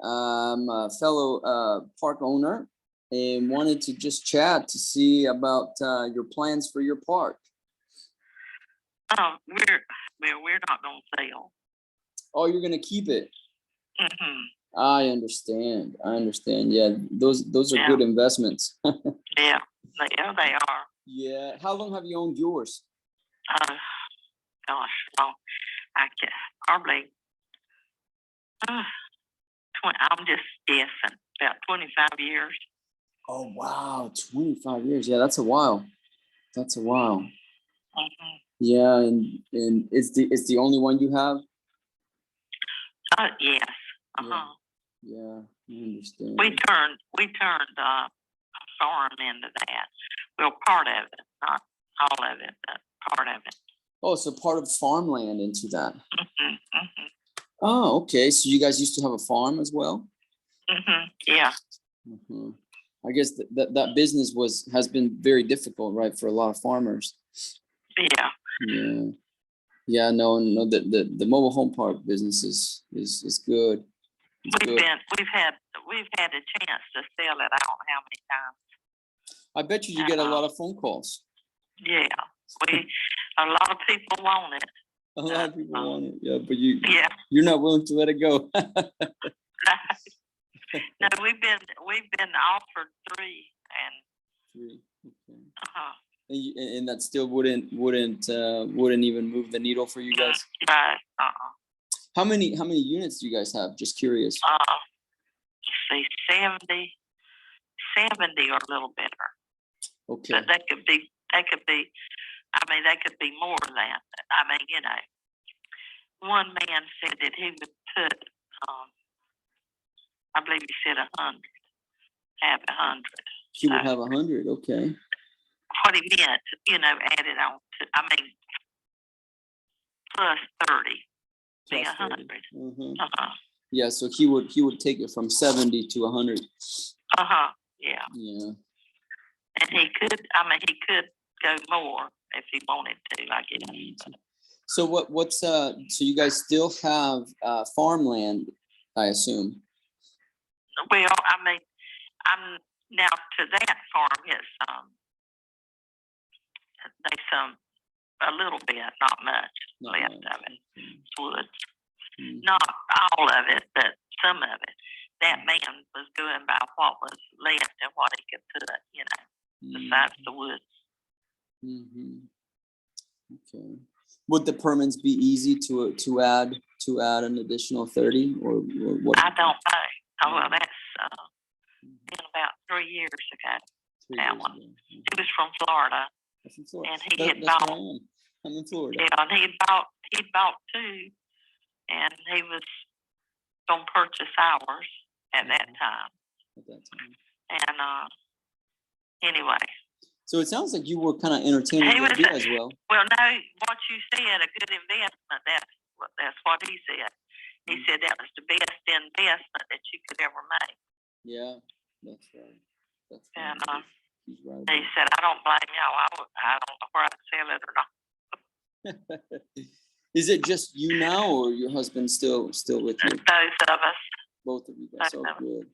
I'm a fellow park owner and wanted to just chat to see about your plans for your park. We're not going to sell. Oh, you're gonna keep it. Mm-hmm. I understand. I understand. Yeah, those are good investments. Yeah, they are. Yeah. How long have you owned yours? Gosh, well, I can probably. I'm just guessing about 25 years. Oh wow, 25 years. Yeah, that's a while. That's a while. Mm-hmm. Yeah, and it's the only one you have? Yes. Uh-huh. Yeah, I understand. We turned a farm into that. Well, part of it, not all of it, but part of it. Oh, so part of farmland into that. Mm-hmm. Mm-hmm. Oh, okay. So you guys used to have a farm as well? Mm-hmm. Yeah. Mm-hmm. I guess that business has been very difficult, right, for a lot of farmers. Yeah. Yeah. Yeah, no, the mobile home park business is good. We've had a chance to sell it. I don't know how many times. I bet you get a lot of phone calls. Yeah. A lot of people want it. A lot of people want it. Yeah, but you're not willing to let it go. No, we've been offered 3 and 3. Okay. uh-huh. And that still wouldn't even move the needle for you guys? Right. How many units do you guys have? Just curious. Say 70 or a little better. Okay. But that could be more than that. I mean, one man said that he would put I believe he said 100. Have 100. He would have 100. Okay. What he meant, added on to, plus 30, be Plus 30. 100. Mhm. Yeah, so he would take it from 70 to 100. Yeah. Yeah. And he could go more if he wanted to, I guess. So what's so you guys still have farmland, I assume? Well, I'm now to that farm. It's they a little bit, not much left of it. It's woods, not all of it, but some of it. That man was doing by what was left and what he could put, besides the woods. Mm-hmm. Okay. Would the permits be easy to add an additional 30 or what? I don't know. Oh, well, that's been about 3 years ago. 3 that years one. ago. He was from Florida, That's in Florida. and he had That's bought. where I am. I'm in Florida. Yeah, and he bought 2, and he was gonna purchase ours at that time. At that time. And anyway. So it sounds like you were kind of entertaining the idea as well. Well, no, what you said, a good investment. That's what he said. He said that was the best investment that you could ever make. Yeah, that's right. That's right. And he's right. he said, I don't blame y'all. I don't know where I'd sell it or not. Is it just you now, or your husband still with you? Both of us. Both of you guys. Oh, good.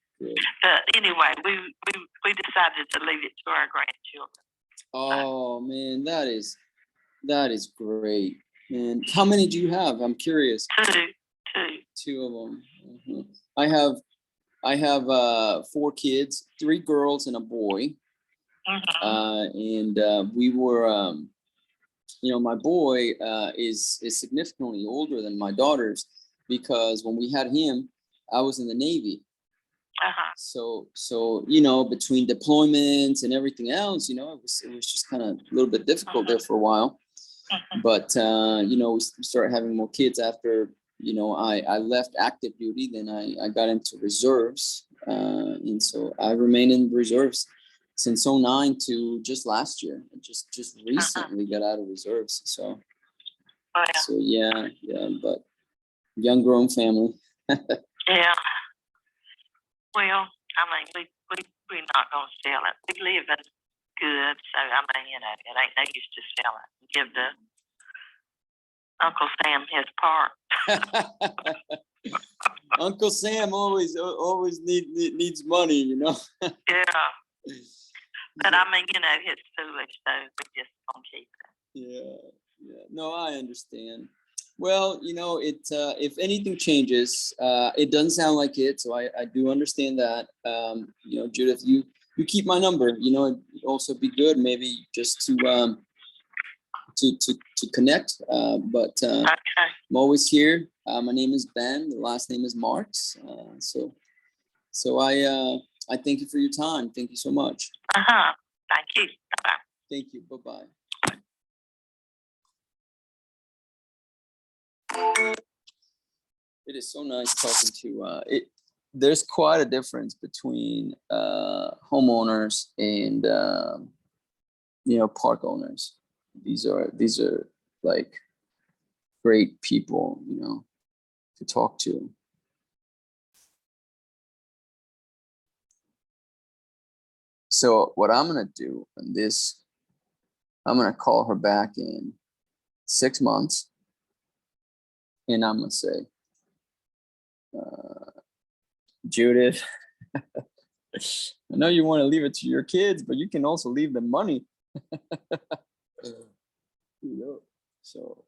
But anyway, we decided to leave it to our grandchildren. Oh man, that is great. And how many do you have? I'm curious. Two of them. Mm-hmm. I have 4 kids, 3 girls and a boy. And we were, my boy is significantly older than my daughters, because when we had him, I was in the Navy. So between deployments and everything else, it was just kind of a little bit difficult there for a while. But we started having more kids after I left active duty. Then I got into reserves, and so I remained in reserves since 2009 to just last year. I just recently got out of reserves. So yeah, but young grown family. Yeah. Well, we're not gonna sell it. We live in good, so it ain't no use to sell it. Give the Uncle Sam his part. Uncle Sam always needs money, Yeah. But it's foolish, so we just don't keep it. Yeah. No, I understand. Well, if anything changes, it doesn't sound like it, so I do understand that. Judith, you keep my number. It'd also be good maybe just to connect. But okay. I'm always here. My name is Ben. The last name is Marks. So I thank you for your time. Thank you so much. Thank you. Bye-bye. Thank you. Bye-bye. It is so nice talking to there's quite a difference between homeowners and park owners. These are like great people, to talk to. So what I'm gonna do on this, I'm gonna call her back in 6 months, and I'm gonna say, Judith, I know you want to leave it to your kids, but you can also leave them money. So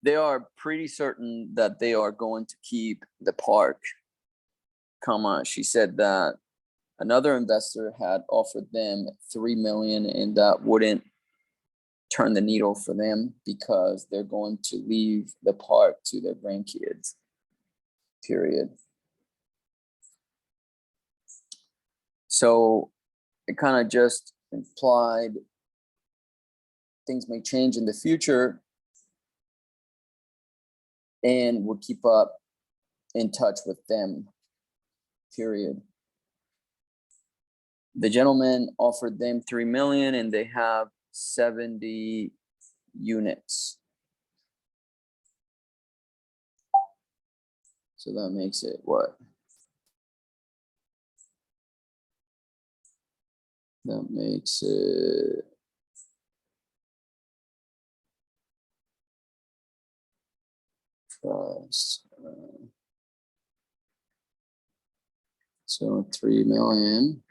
they are pretty certain that they are going to keep the park. She said that another investor had offered them $3 million, and that wouldn't turn the needle for them because they're going to leave the park to their grandkids. Period. So it kind of just implied things may change in the future, and we'll keep up in touch with them, period. The gentleman offered them 3 million and they have 70 units. So that makes it what? That makes it trust. So 3 million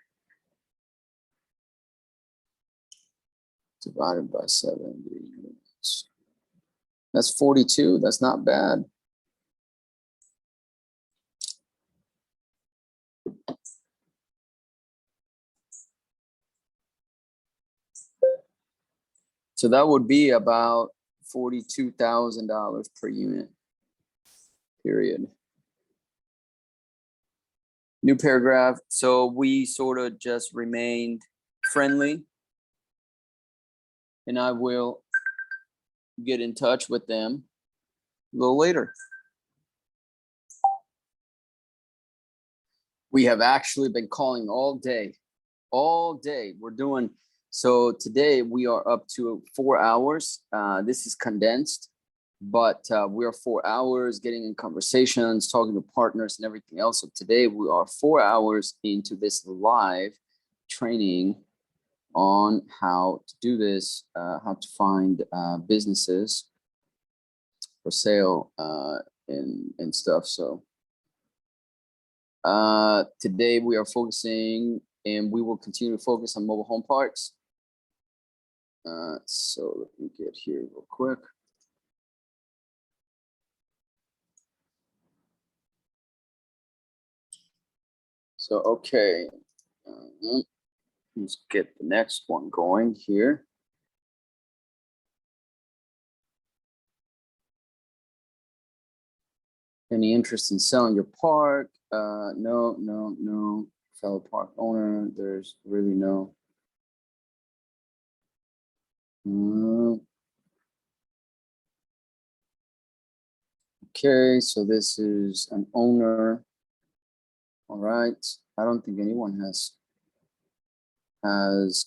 divided by 70 units. That's 42. That's not bad. So that would be about $42,000 per unit, period. New paragraph. So we sort of just remained friendly, and I will get in touch with them a little later. We have actually been calling all day. We're doing, so today we are up to 4 hours. This is condensed, but we are 4 hours getting in conversations, talking to partners and everything else. So today we are 4 hours into this live training on how to do this, how to find businesses for sale and stuff. So today we are focusing, and we will continue to focus on mobile home parks. So let me get here real quick. So, okay, let's get the next one going here. Any interest in selling your park? No. Fellow park owner, there's really no. Okay, so this is an owner. All right, I don't think anyone has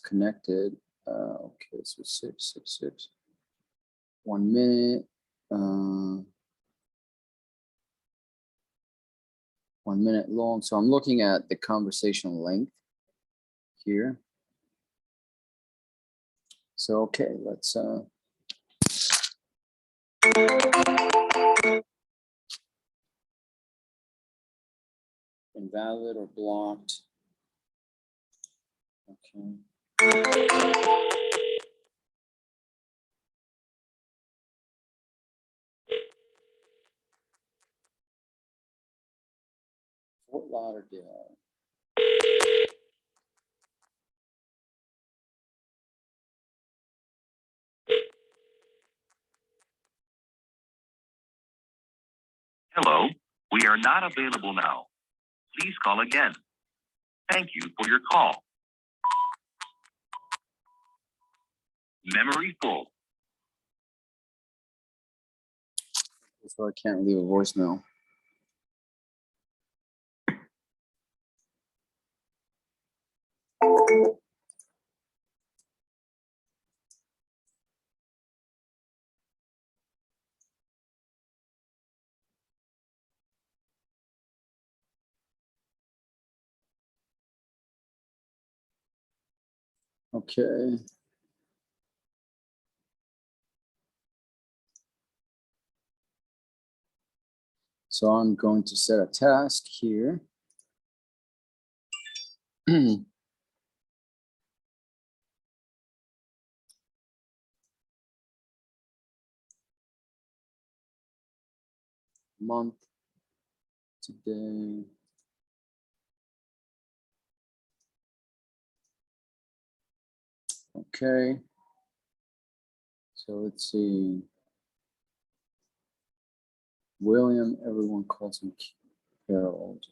connected. Okay, so 666. 1 minute. 1 minute long. So I'm looking at the conversation length here. So okay, let's invalid or blocked. Okay. Fort Lauderdale. Hello, we are not available now. Please call again. Thank you for your call. Memory full. So I can't leave a voicemail. Okay. So I'm going to set a task here. Month today. Okay. So let's see. William, everyone calls him Harold.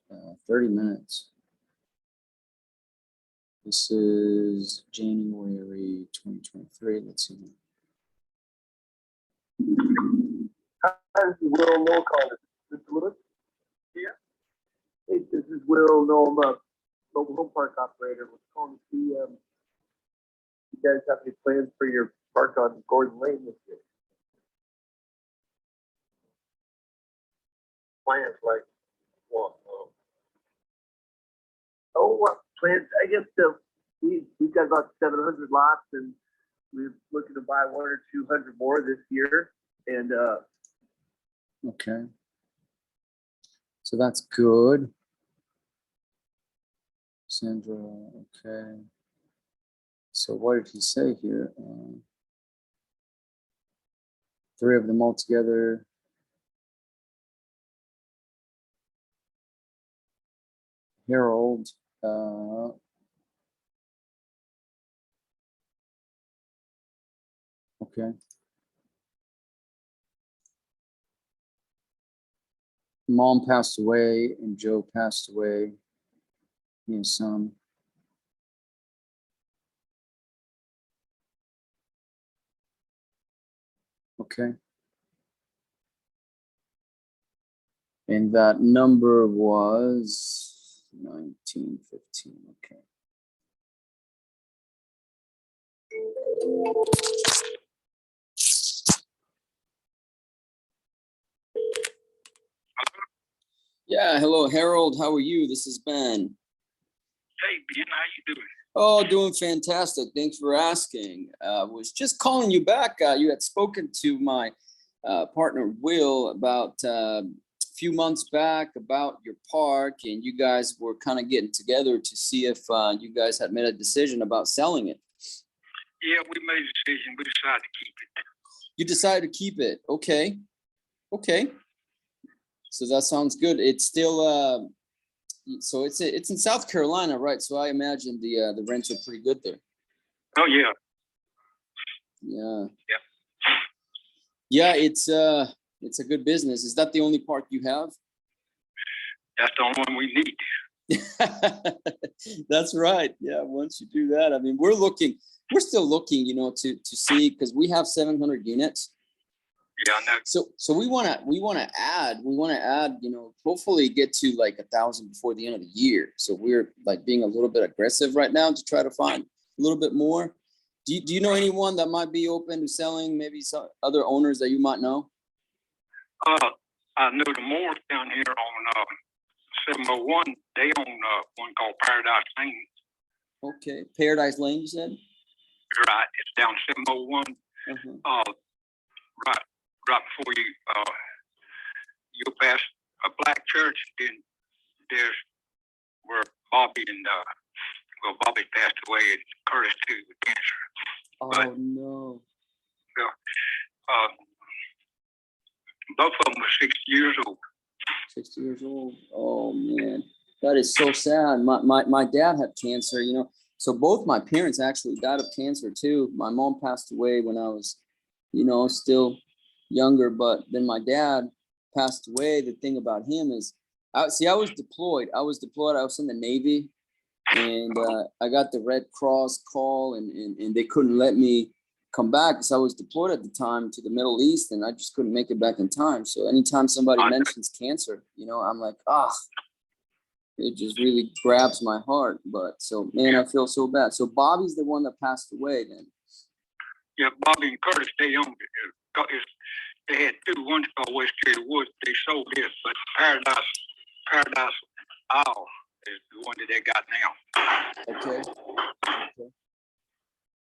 30 minutes. This is January 2023. Let's see. Will Moore call it? Mr. Lewis? Hey, this is Will. No, I'm a mobile home park operator. We're calling to see you guys have any plans for your park on Gordon Lane this year? Plans like what? What plans? I guess we've got about 700 lots, and we're looking to buy 100 or 200 more this year. And Okay. So that's good. Sandra, okay. So what did he say here? 3 of them all together. Harold, okay. Mom passed away and Joe passed away. He has son. Okay. And that number was 1915. Okay. Yeah, hello, Harold. How are you? This is Ben. Hey, Ben, how you doing? Oh, doing fantastic. Thanks for asking. Was just calling you back. You had spoken to my partner Will about a few months back about your park, and you guys were kind of getting together to see if you guys had made a decision about selling it. Yeah, we made a decision. We decided to keep it. You decided to keep it. Okay. Okay. So that sounds good. It's still so it's in South Carolina, right? So I imagine the rents are pretty good there. Oh, yeah. Yeah. Yeah. Yeah, it's a good business. Is that the only park you have? That's the only one we need. That's right. Yeah, once you do that, I mean, we're still looking, to see, because we have 700 units. Yeah, I know. So we want to add, hopefully get to like 1,000 before the end of the year. So we're like being a little bit aggressive right now to try to find a little bit more. Do you know anyone that might be open to selling? Maybe some other owners that you might know? I know the Moors down here on 701. They own one called Paradise Lane. Okay, Paradise Lane, you said? Right, it's down 701. Uh-huh. Right before you'll pass a black church, then there's where Bobby Bobby passed away and Curtis too with cancer. Oh, but, no. Both of them were 60 years old. 60 years old. Oh man, that is so sad. My dad had cancer, so both my parents actually died of cancer too. My mom passed away when I was, still younger, but then my dad passed away. The thing about him is, I was deployed. I was in the Navy, and I got the Red Cross call, and they couldn't let me come back because I was deployed at the time to the Middle East, and I just couldn't make it back in time. So anytime somebody mentions cancer, I'm like, it just really grabs my heart. But so, man, I feel so bad. So Bobby's the one that passed away then. Yeah, Bobby and Curtis, they owned it. They had 2, one's called West Cherry Woods. They sold it, but Paradise Isle is the one that they got now. Okay.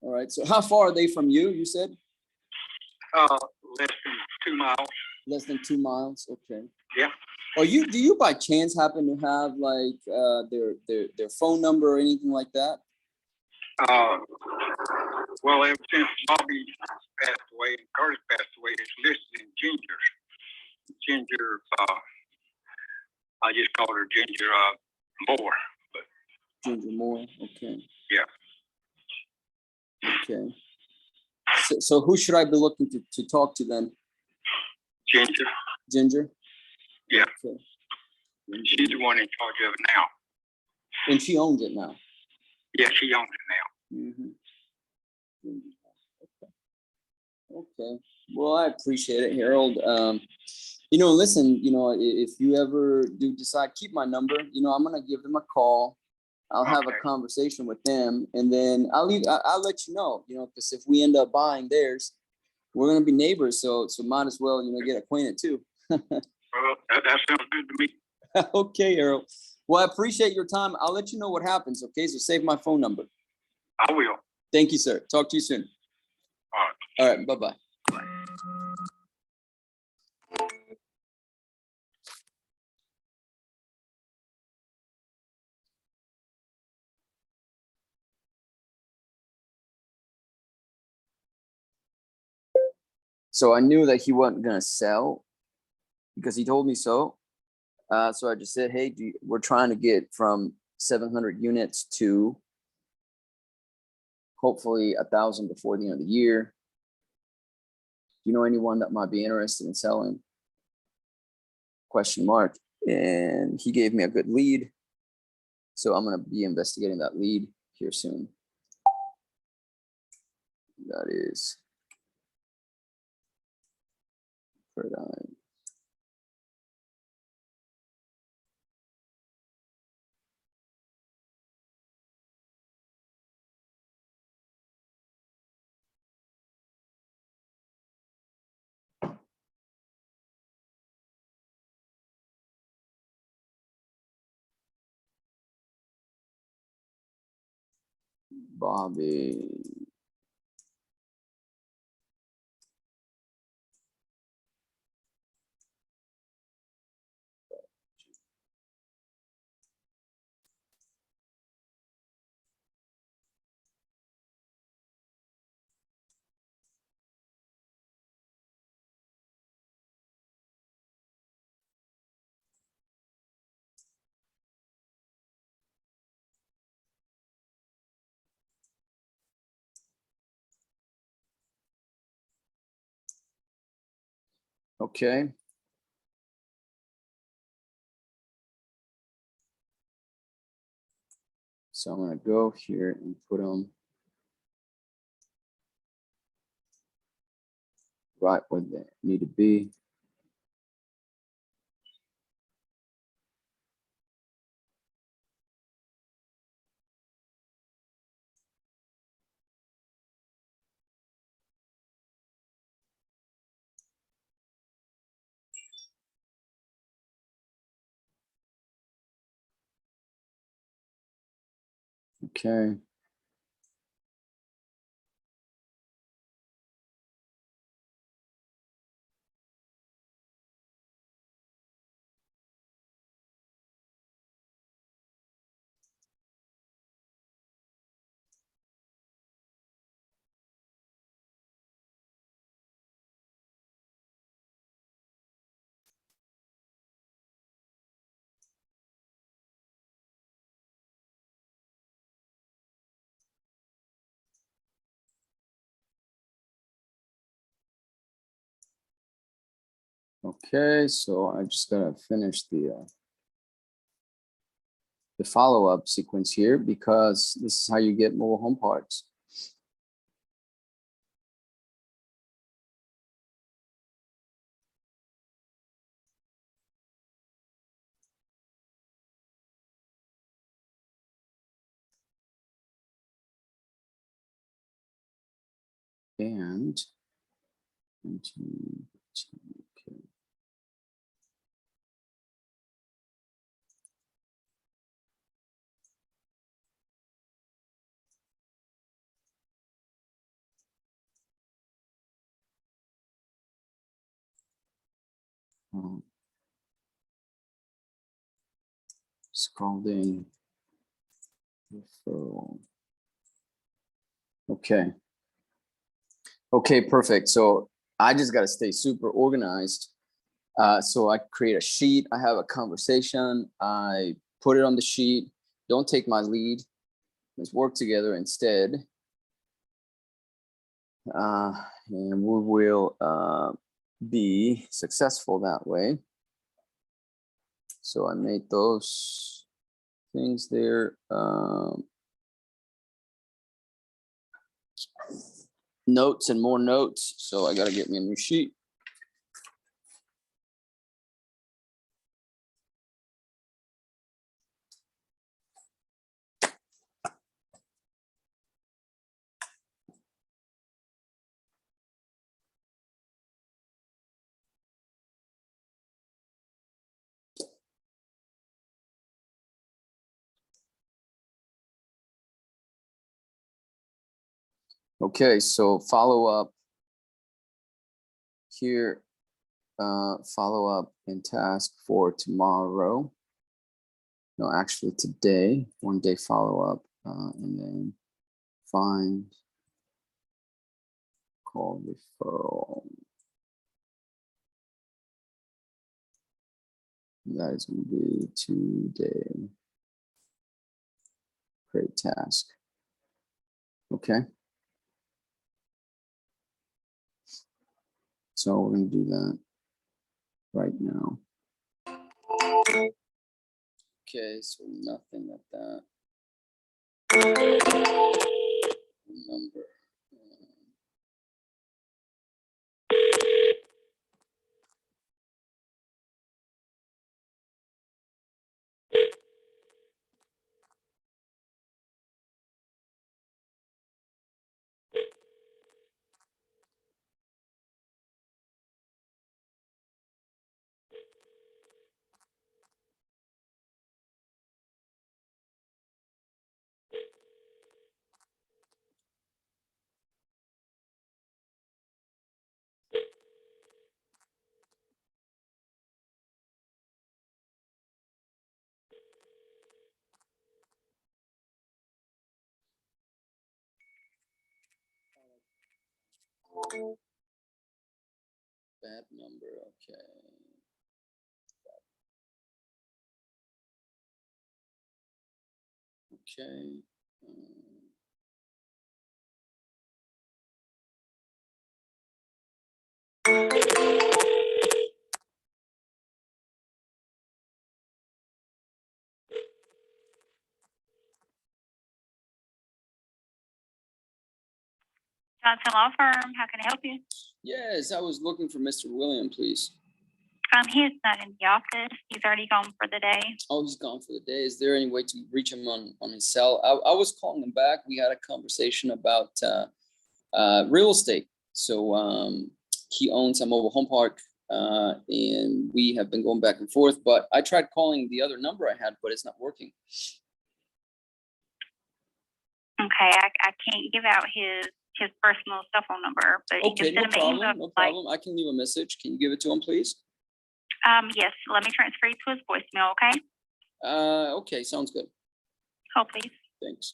All right. So how far are they from you? You said? Less than 2 miles. Less than 2 miles. Okay. Yeah. Oh, do you by chance happen to have like their phone number or anything like that? Well, ever since Bobby passed away and Curtis passed away, it's listed in Ginger. I just called her Ginger Moore. But Ginger Moore. Okay. Yeah. Okay. So who should I be looking to talk to then? Ginger? Yeah. Okay. She's the one in charge of it now. And she owns it now? Yeah, she owns it now. Okay. Well, I appreciate it, Harold. Listen, if you ever do decide, keep my number. I'm gonna give them a call. I'll have a Okay. conversation with them, and then I'll let you know. Because if we end up buying theirs, we're gonna be neighbors, so might as well get acquainted too. Well, that sounds good to me. Okay, Earl. Well, I appreciate your time. I'll let you know what happens. Okay, so save my phone number. I will. Thank you, sir. Talk to you soon. All right. All right. Bye-bye. So I knew that he wasn't gonna sell because he told me so. So I just said, hey, we're trying to get from 700 units to hopefully 1,000 before the end of the year. Do you know anyone that might be interested in selling? Question mark. And he gave me a good lead. So I'm going to be investigating that lead here soon. That is paradigm. Bobby. Okay. So I'm going to go here and put them right where they need to be. Okay. Okay, so I just gotta finish the follow-up sequence here because this is how you get mobile home parts. And continue, okay. Scrolling. Referral. Okay. Okay, perfect. So I just got to stay super organized. So I create a sheet. I have a conversation. I put it on the sheet. Don't take my lead. Let's work together instead. And we will be successful that way. So I made those things there. Notes and more notes. So I got to get me a new sheet. Okay, so follow up here. Follow up and task for tomorrow. No, actually today, 1 day follow up, and then find call referral. That is going to be today. Create task. Okay. So we're going to do that right now. Okay, so nothing like that. Number. Bad number, okay. Okay. Johnson Law Firm, how can I help you? Yes, I was looking for Mr. William, please. He is not in the office. He's already gone for the day. Oh, he's gone for the day. Is there any way to reach him on his cell? I was calling him back. We had a conversation about real estate. So he owns a mobile home park, and we have been going back and forth. But I tried calling the other number I had, but it's not working. Okay, I can't give out his personal cell phone number, but you Okay, can no send him an email. problem. No problem. I can leave a message. Can you give it to him, please? Yes, let me transfer you to his voicemail, okay? Okay, sounds good. Hold, please. Thanks.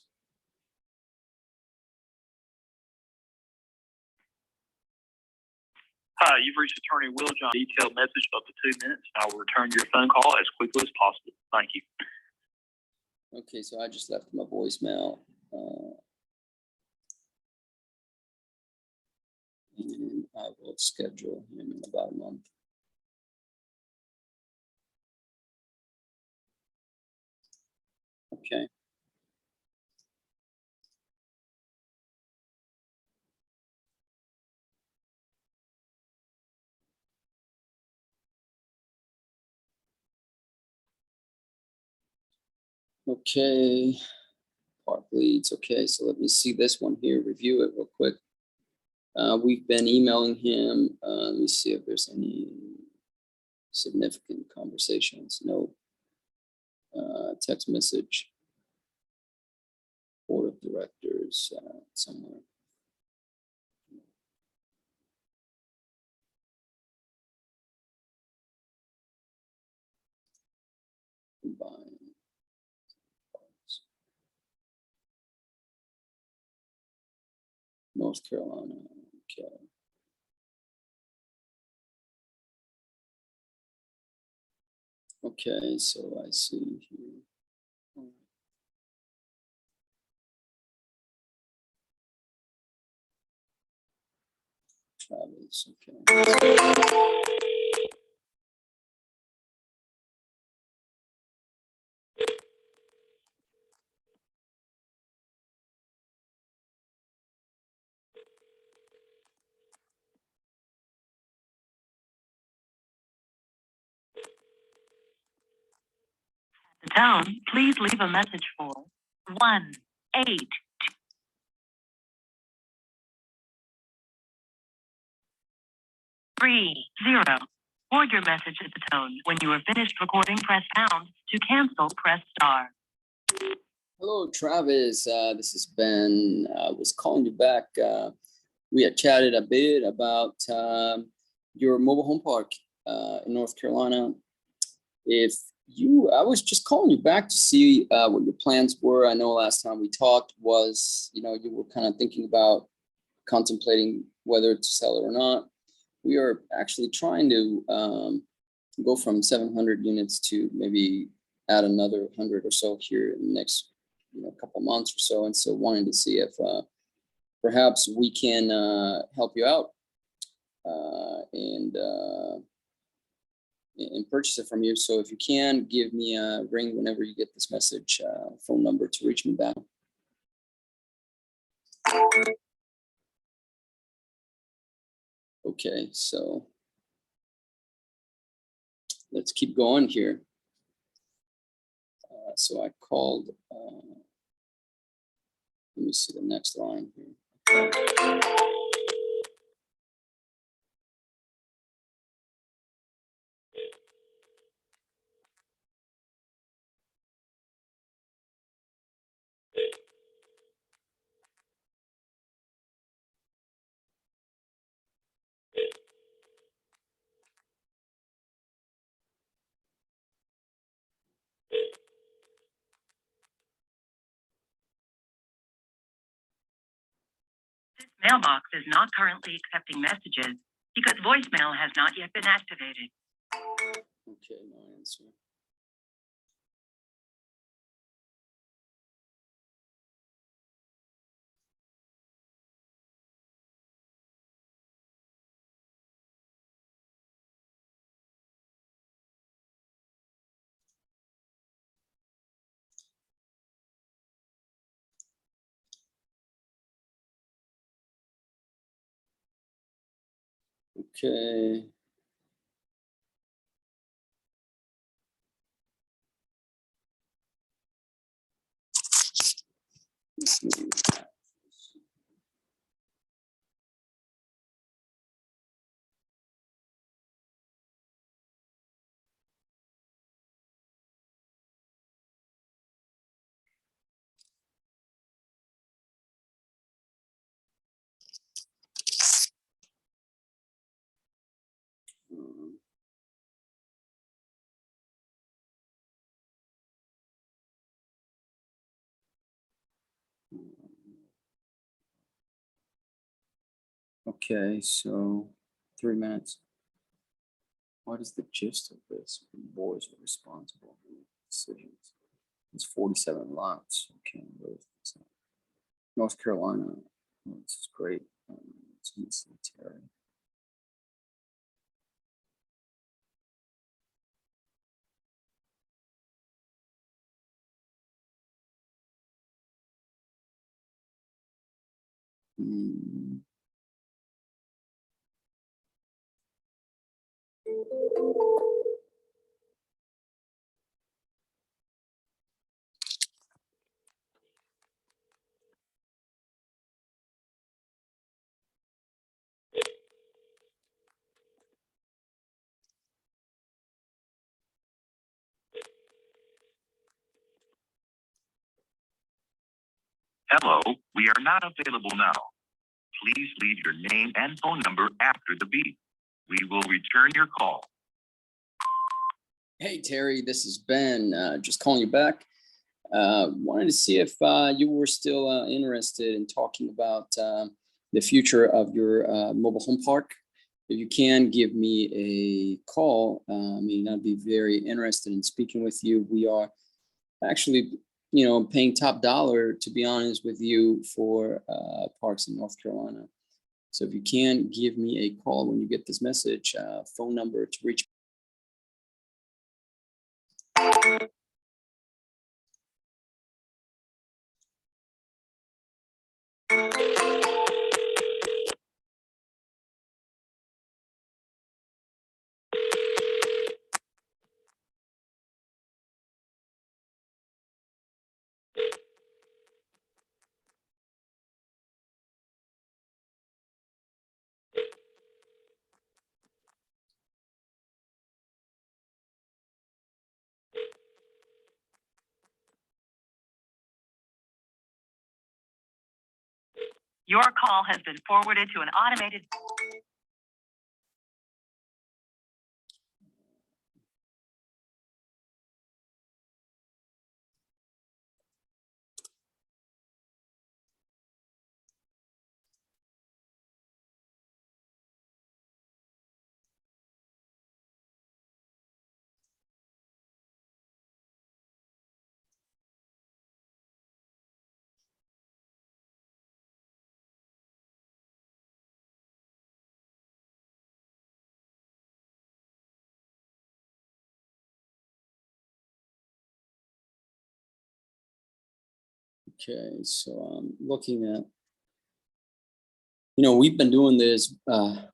Hi, you've reached Attorney Will John. Detailed message up to 2 minutes. I will return your phone call as quickly as possible. Thank you. Okay, so I just left him a voicemail. And I will schedule him in about a month. Okay. Okay. Park leads. Okay, so let me see this one here, review it real quick. We've been emailing him. Let me see if there's any significant conversations. No. Text message. Board of directors somewhere. Combine. North Carolina. Okay. Okay, so I see here. Travis, okay. The tone, please leave a message for 1-8. Record your message at the tone. When you are finished recording, press pound. To cancel, press star. Hello, Travis. This is Ben. I was calling you back. We had chatted a bit about your mobile home park in North Carolina. I was just calling you back to see what your plans were. I know last time we talked was, you were kind of thinking about contemplating whether to sell it or not. We are actually trying to go from 700 units to maybe add another 100 or so here in the next couple months or so. And so wanting to see if perhaps we can help you out and purchase it from you. So if you can, give me a ring whenever you get this message, phone number to reach me back. Okay, so let's keep going here. So I called, let me see the next line here. This mailbox is not currently accepting messages because voicemail has not yet been activated. Okay, no answer. Okay. Okay, so 3 minutes. What is the gist of this? Boys are responsible for decisions. It's 47 lots. Okay, North Carolina. Oh, this is great. It's in Terry. Hmm. Hello, we are not available now. Please leave your name and phone number after the beep. We will return your call. Hey, Terry, this is Ben. Just calling you back. Wanted to see if you were still interested in talking about the future of your mobile home park. If you can, give me a call. I mean, I'd be very interested in speaking with you. We are actually, paying top dollar, to be honest with you, for parks in North Carolina. So if you can, give me a call when you get this message, phone number to reach Your call has been forwarded to an automated. Okay, so I'm looking at, we've been doing this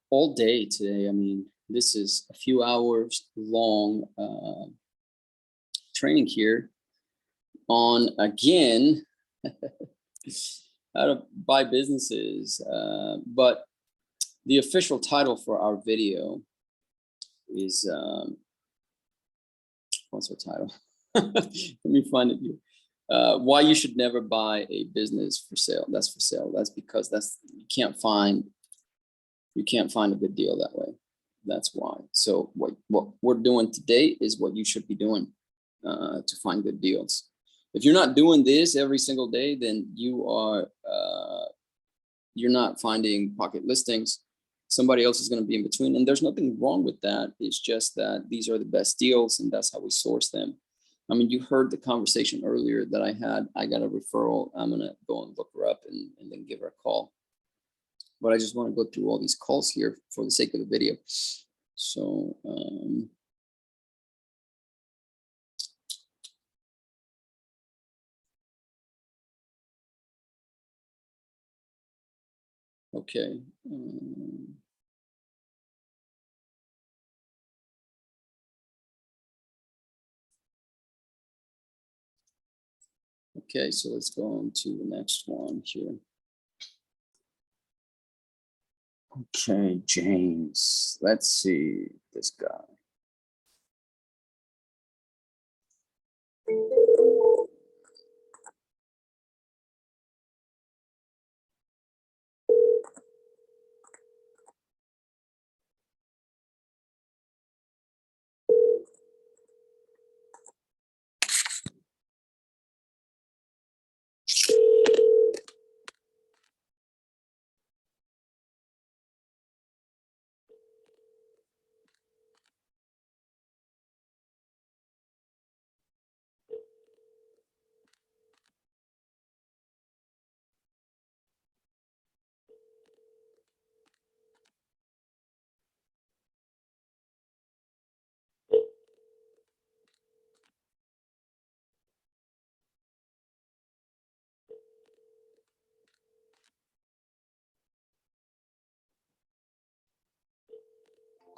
all day today. I mean, this is a few hours long training here on, again, how to buy businesses. But the official title for our video is, what's our title? Let me find it here. Why you should never buy a business for sale. That's for sale. That's because you can't find a good deal that way. That's why. So what we're doing today is what you should be doing to find good deals. If you're not doing this every single day, then you're not finding pocket listings. Somebody else is going to be in between, and there's nothing wrong with that. It's just that these are the best deals, and that's how we source them. I mean, you heard the conversation earlier that I had. I got a referral. I'm going to go and look her up and then give her a call. But I just want to go through all these calls here for the sake of the video. So, okay. Okay, so let's go on to the next one here. Okay, James. Let's see this guy.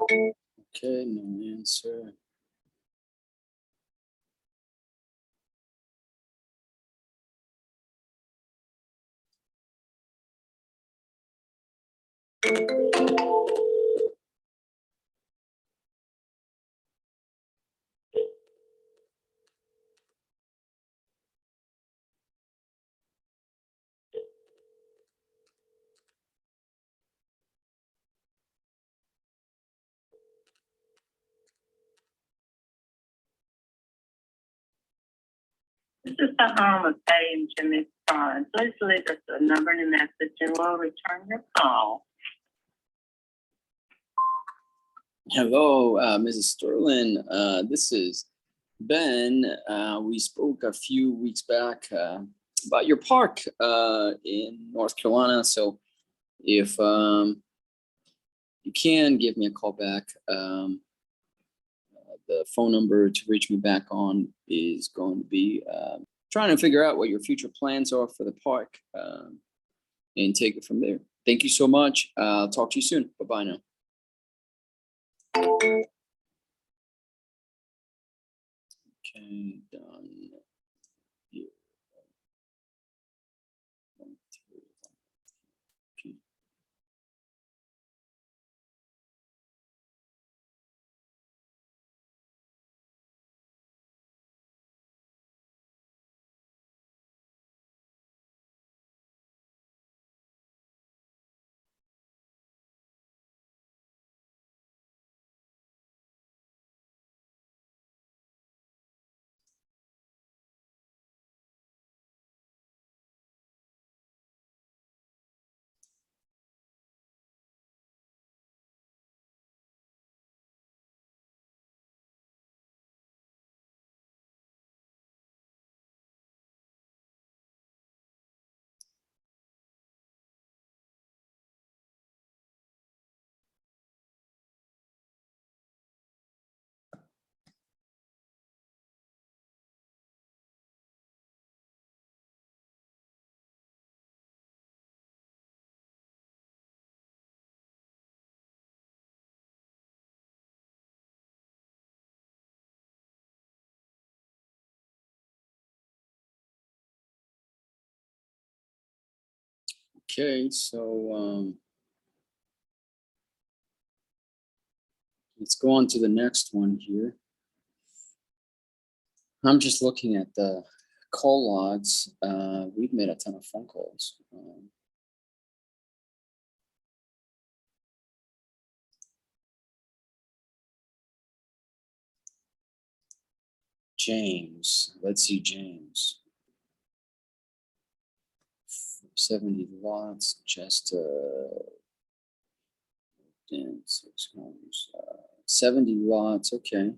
Okay, no answer. This is the home of Patty and Jimmy Fun. Please leave us a number and a message and we'll return your call. Hello, Mrs. Sterling. This is Ben. We spoke a few weeks back about your park in North Carolina. So if you can give me a call back, the phone number to reach me back on is going to be trying to figure out what your future plans are for the park and take it from there. Thank you so much. I'll talk to you soon. Bye-bye now. Okay, done. Okay, so let's go on to the next one here. I'm just looking at the call logs. We've made a ton of phone calls. James, let's see James. 70 lots, just 6 homes, 70 lots, okay.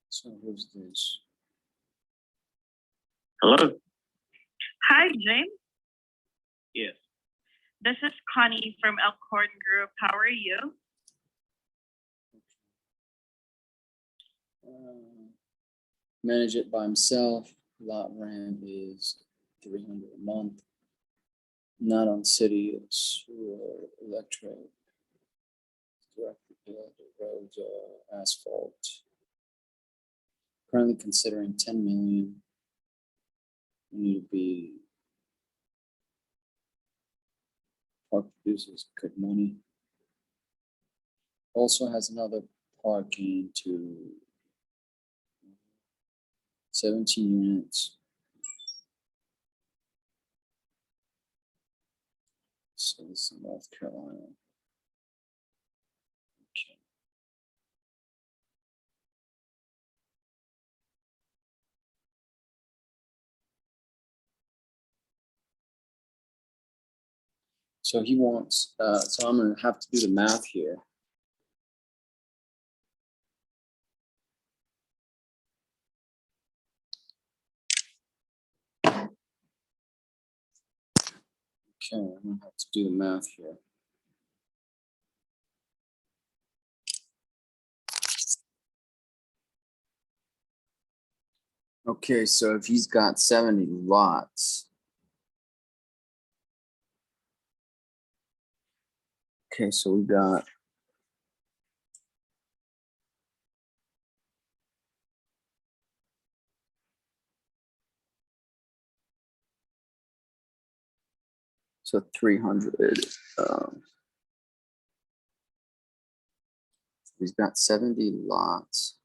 So who's this? Hello? Hi, James. Yes. This is Connie from Elkhorn Group. How are you? Manage it by himself. Lot rent is $300 a month. Not on city, it's electric. Directly below the roads, asphalt. Currently considering 10 million. We need to be. Park produces good money. Also has another parking to 17 units. So this is North Carolina. Okay. So he wants, so I'm gonna have to do the math here. Okay, I'm gonna have to do the math here. Okay, so if he's got 70 lots. Okay, so we got. So 300. He's got 70 lots.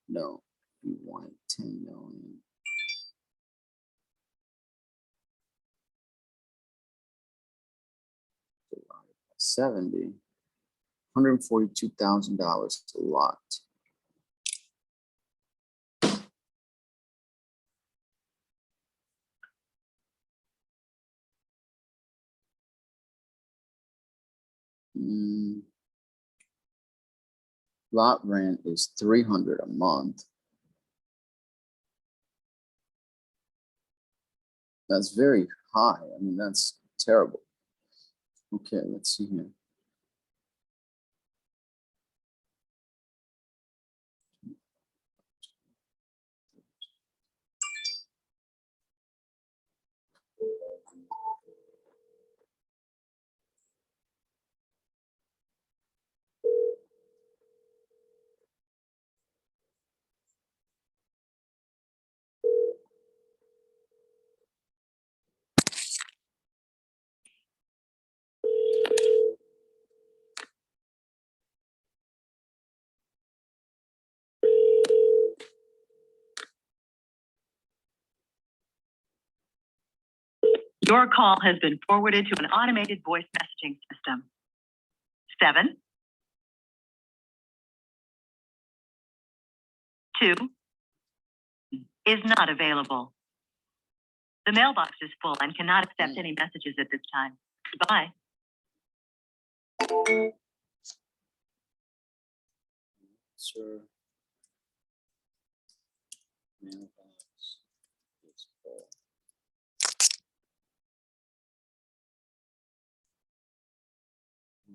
No, you want 10 million. Divided by 70. $142,000 a lot. Lot rent is $300 a month. That's very high. I mean, that's terrible. Okay, let's see here. Your call has been forwarded to an automated voice messaging system. 7 2 is not available. The mailbox is full and cannot accept any messages at this time. Goodbye. Sir. Mailbox is full.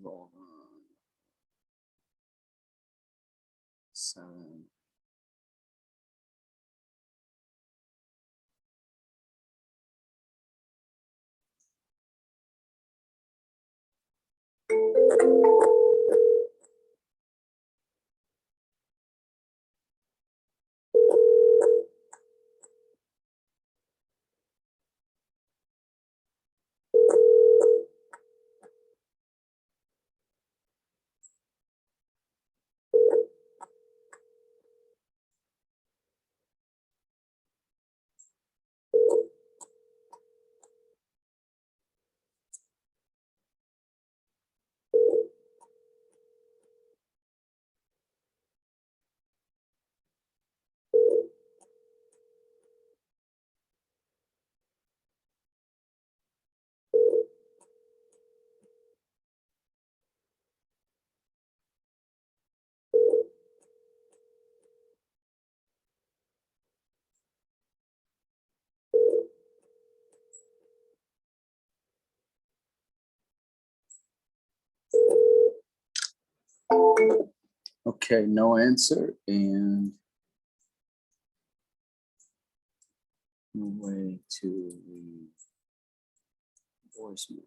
Roll on. 7. Okay, no answer and no way to leave voicemail.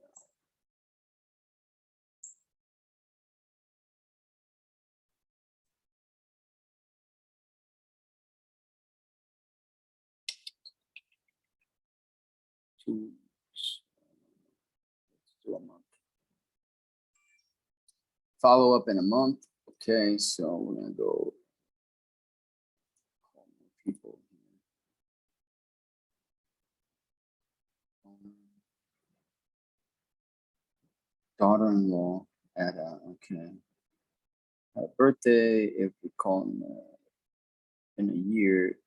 Two weeks. Let's do a month. Follow up in a month. Okay, so we're gonna go call more people here. Daughter-in-law at okay. Had a birthday. If we call in a year,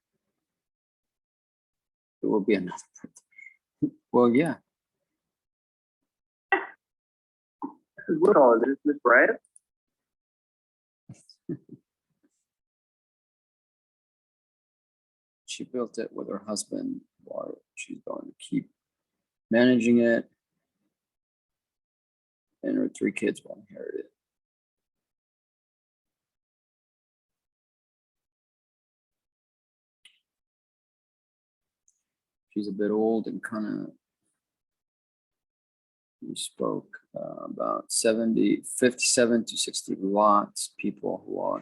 it will be another birthday. Well, yeah. What all this, Miss Brad? She built it with her husband, or she's going to keep managing it, and her 3 kids will inherit it. She's a bit old and kind of, we spoke about 57 to 60 lots, people who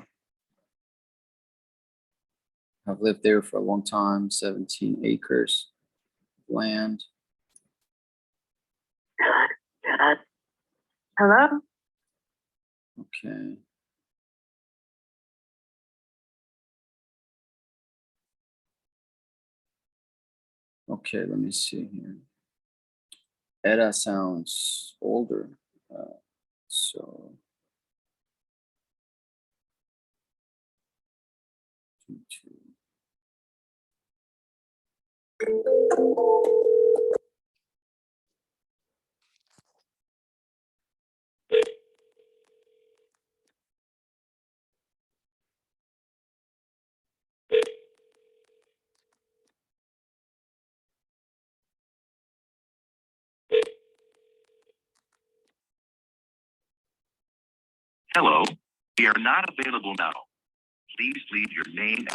have lived there for a long time, 17 acres of land. Good. Hello? Okay. Okay, let me see here. Etta sounds older, so. 2, 2. Hello, we are not available now. Please leave your name.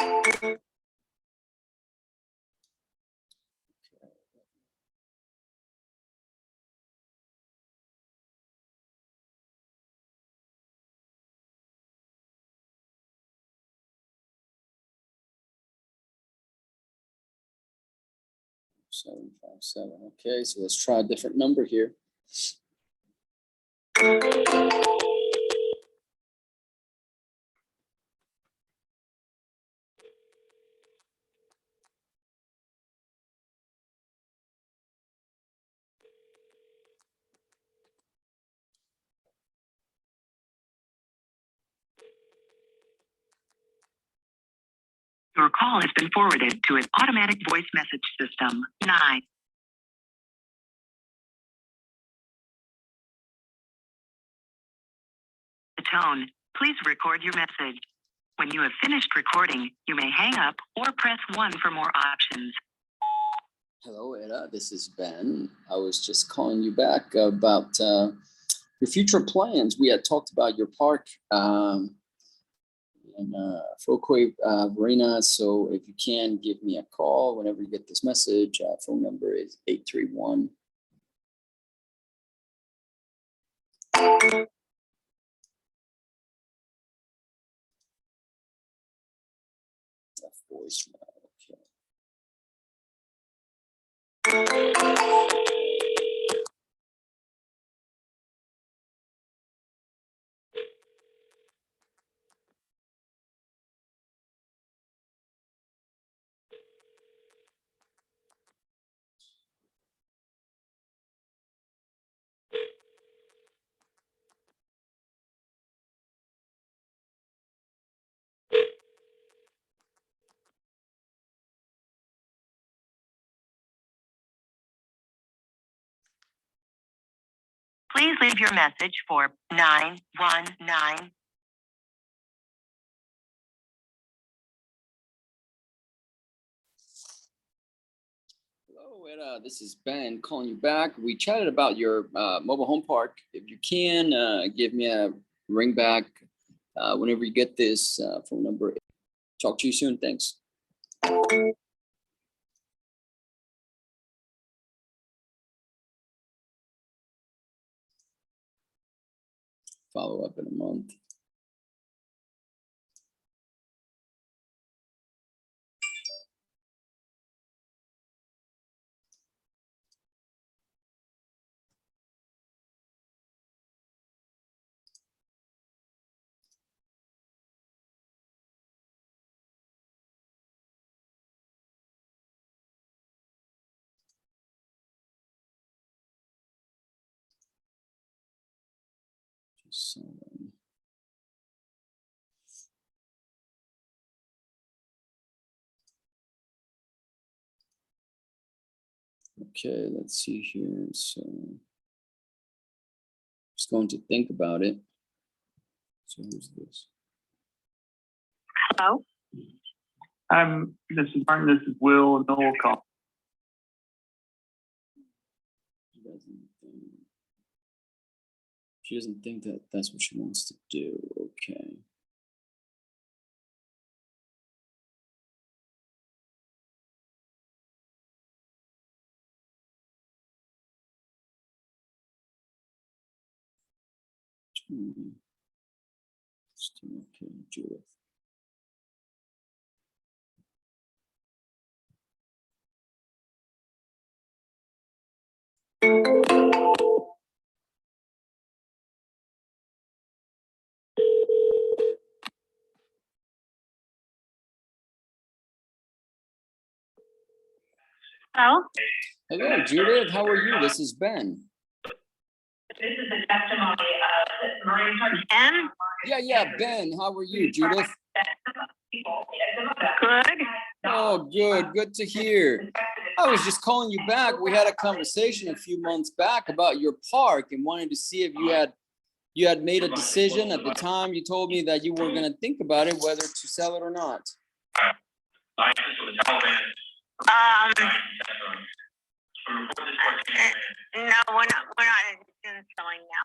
Seven, 5, 7. Okay, so let's try a different number here. Your call has been forwarded to an automatic voice message system. 9. The tone. Please record your message. When you have finished recording, you may hang up or press 1 for more options. Hello, Etta. This is Ben. I was just calling you back about your future plans. We had talked about your park in Folkway Marina. So if you can give me a call whenever you get this message, phone number is 831. Voicemail. Okay. Please leave your message for 919. Hello, Etta. This is Ben calling you back. We chatted about your mobile home park. If you can, give me a ring back whenever you get this phone number. Talk to you soon. Thanks. Follow up in a month. So, okay, let's see here. So just going to think about it. So who's this? Hello? This is Martin, this is Will, Noel call. She doesn't think that that's what she wants to do. Okay. Okay, Judith. Hello? Hello, Judith. How are you? This is Ben. This is the testimony of Marie. Ben? Yeah, Ben. How are you, Judith? Good. Oh, good. Good to hear. I was just calling you back. We had a conversation a few months back about your park and wanted to see if you had made a decision at the time. You told me that you were going to think about it, whether to sell it or not. No, we're not interested in selling now.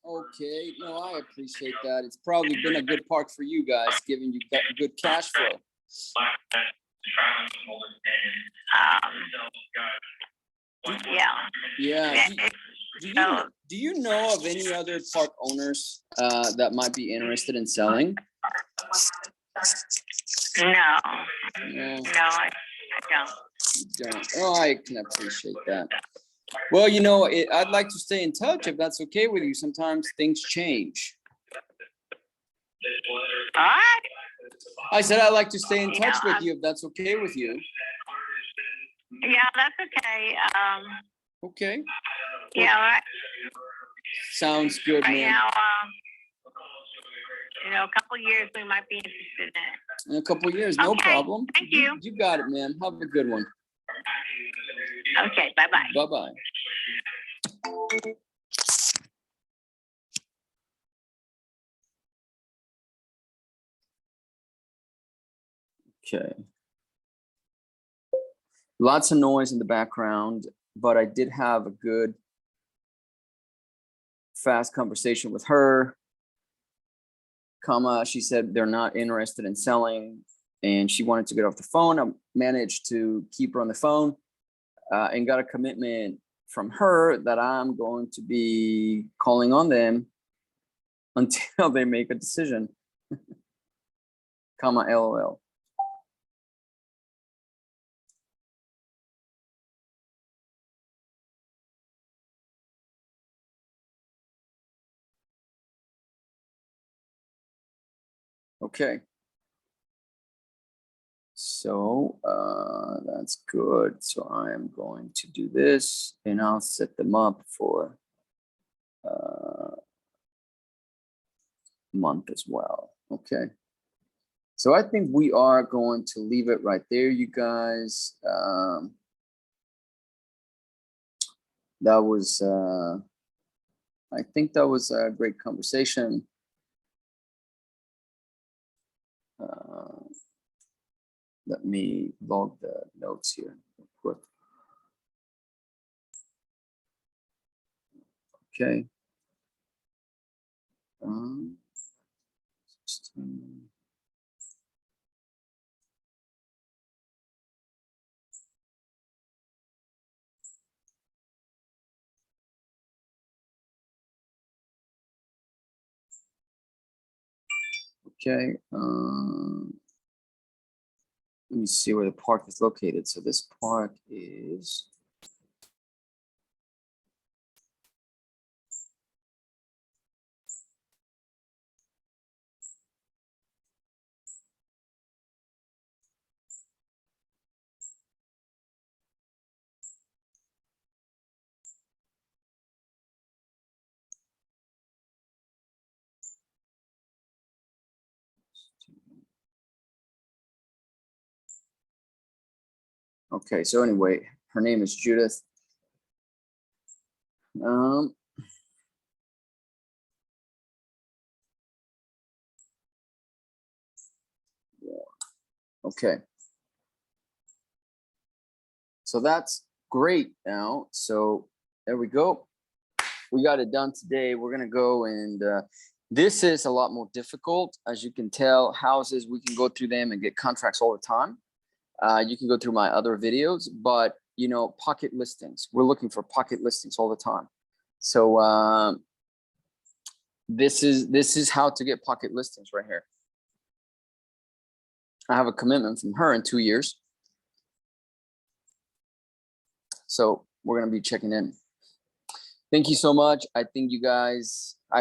Okay, no, I appreciate that. It's probably been a good park for you guys, giving you good cash flow. Yeah. Yeah. Do you know of any other park owners that might be interested in selling? No, No, I don't. you don't. Oh, I can appreciate that. Well, you know, I'd like to stay in touch if that's okay with you. Sometimes things change. All right. I said I'd like to stay in touch with you if that's okay with you. Yeah, that's okay. Okay. Yeah, all right. Sounds good, Right man. Now, a couple years we might be interested in it. In a couple of years, no Okay, problem. thank you. You got it, man. Have a good one. Okay, bye-bye. Bye-bye. Okay. Lots of noise in the background, but I did have a good, fast conversation with her. She said they're not interested in selling and she wanted to get off the phone. I managed to keep her on the phone and got a commitment from her that I'm going to be calling on them until they make a decision. LOL. Okay. So that's good. So I am going to do this and I'll set them up for a month as well. Okay. So I think we are going to leave it right there, you guys. That was, I think that was a great conversation. Let me log the notes here real quick. Okay. Okay. Let me see where the park is located. So this park is. Okay, so anyway, her name is Judith. Okay. So that's great now. So there we go. We got it done today. We're gonna go and this is a lot more difficult. As you can tell, houses, we can go through them and get contracts all the time. You can go through my other videos, but you know, pocket listings. We're looking for pocket listings all the time. So this is how to get pocket listings right here. I have a commitment from her in 2 years. So we're gonna be checking in. Thank you so much. I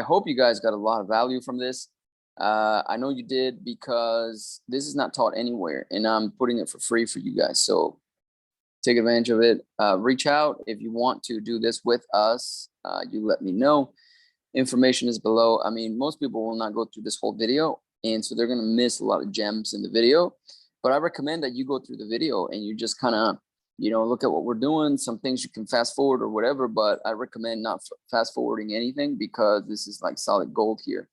hope you guys got a lot of value from this. I know you did because this is not taught anywhere and I'm putting it for free for you guys. So take advantage of it. Reach out if you want to do this with us. You let me know. Information is below. I mean, most people will not go through this whole video, and so they're going to miss a lot of gems in the video. But I recommend that you go through the video and you just kind of, you know, look at what we're doing. Some things you can fast forward or whatever, but I recommend not fast forwarding anything because this is like solid gold here.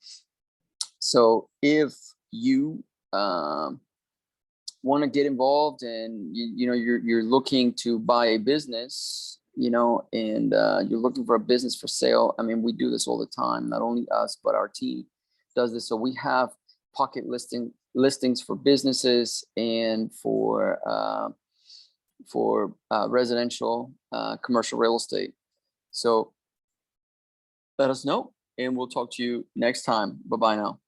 So if you want to get involved and you know you're looking to buy a business, you know, and you're looking for a business for sale, I mean, we do this all the time. Not only us, but our team does this. So we have pocket listings for businesses and for residential, commercial real estate. So let us know, and we'll talk to you next time. Bye-bye now.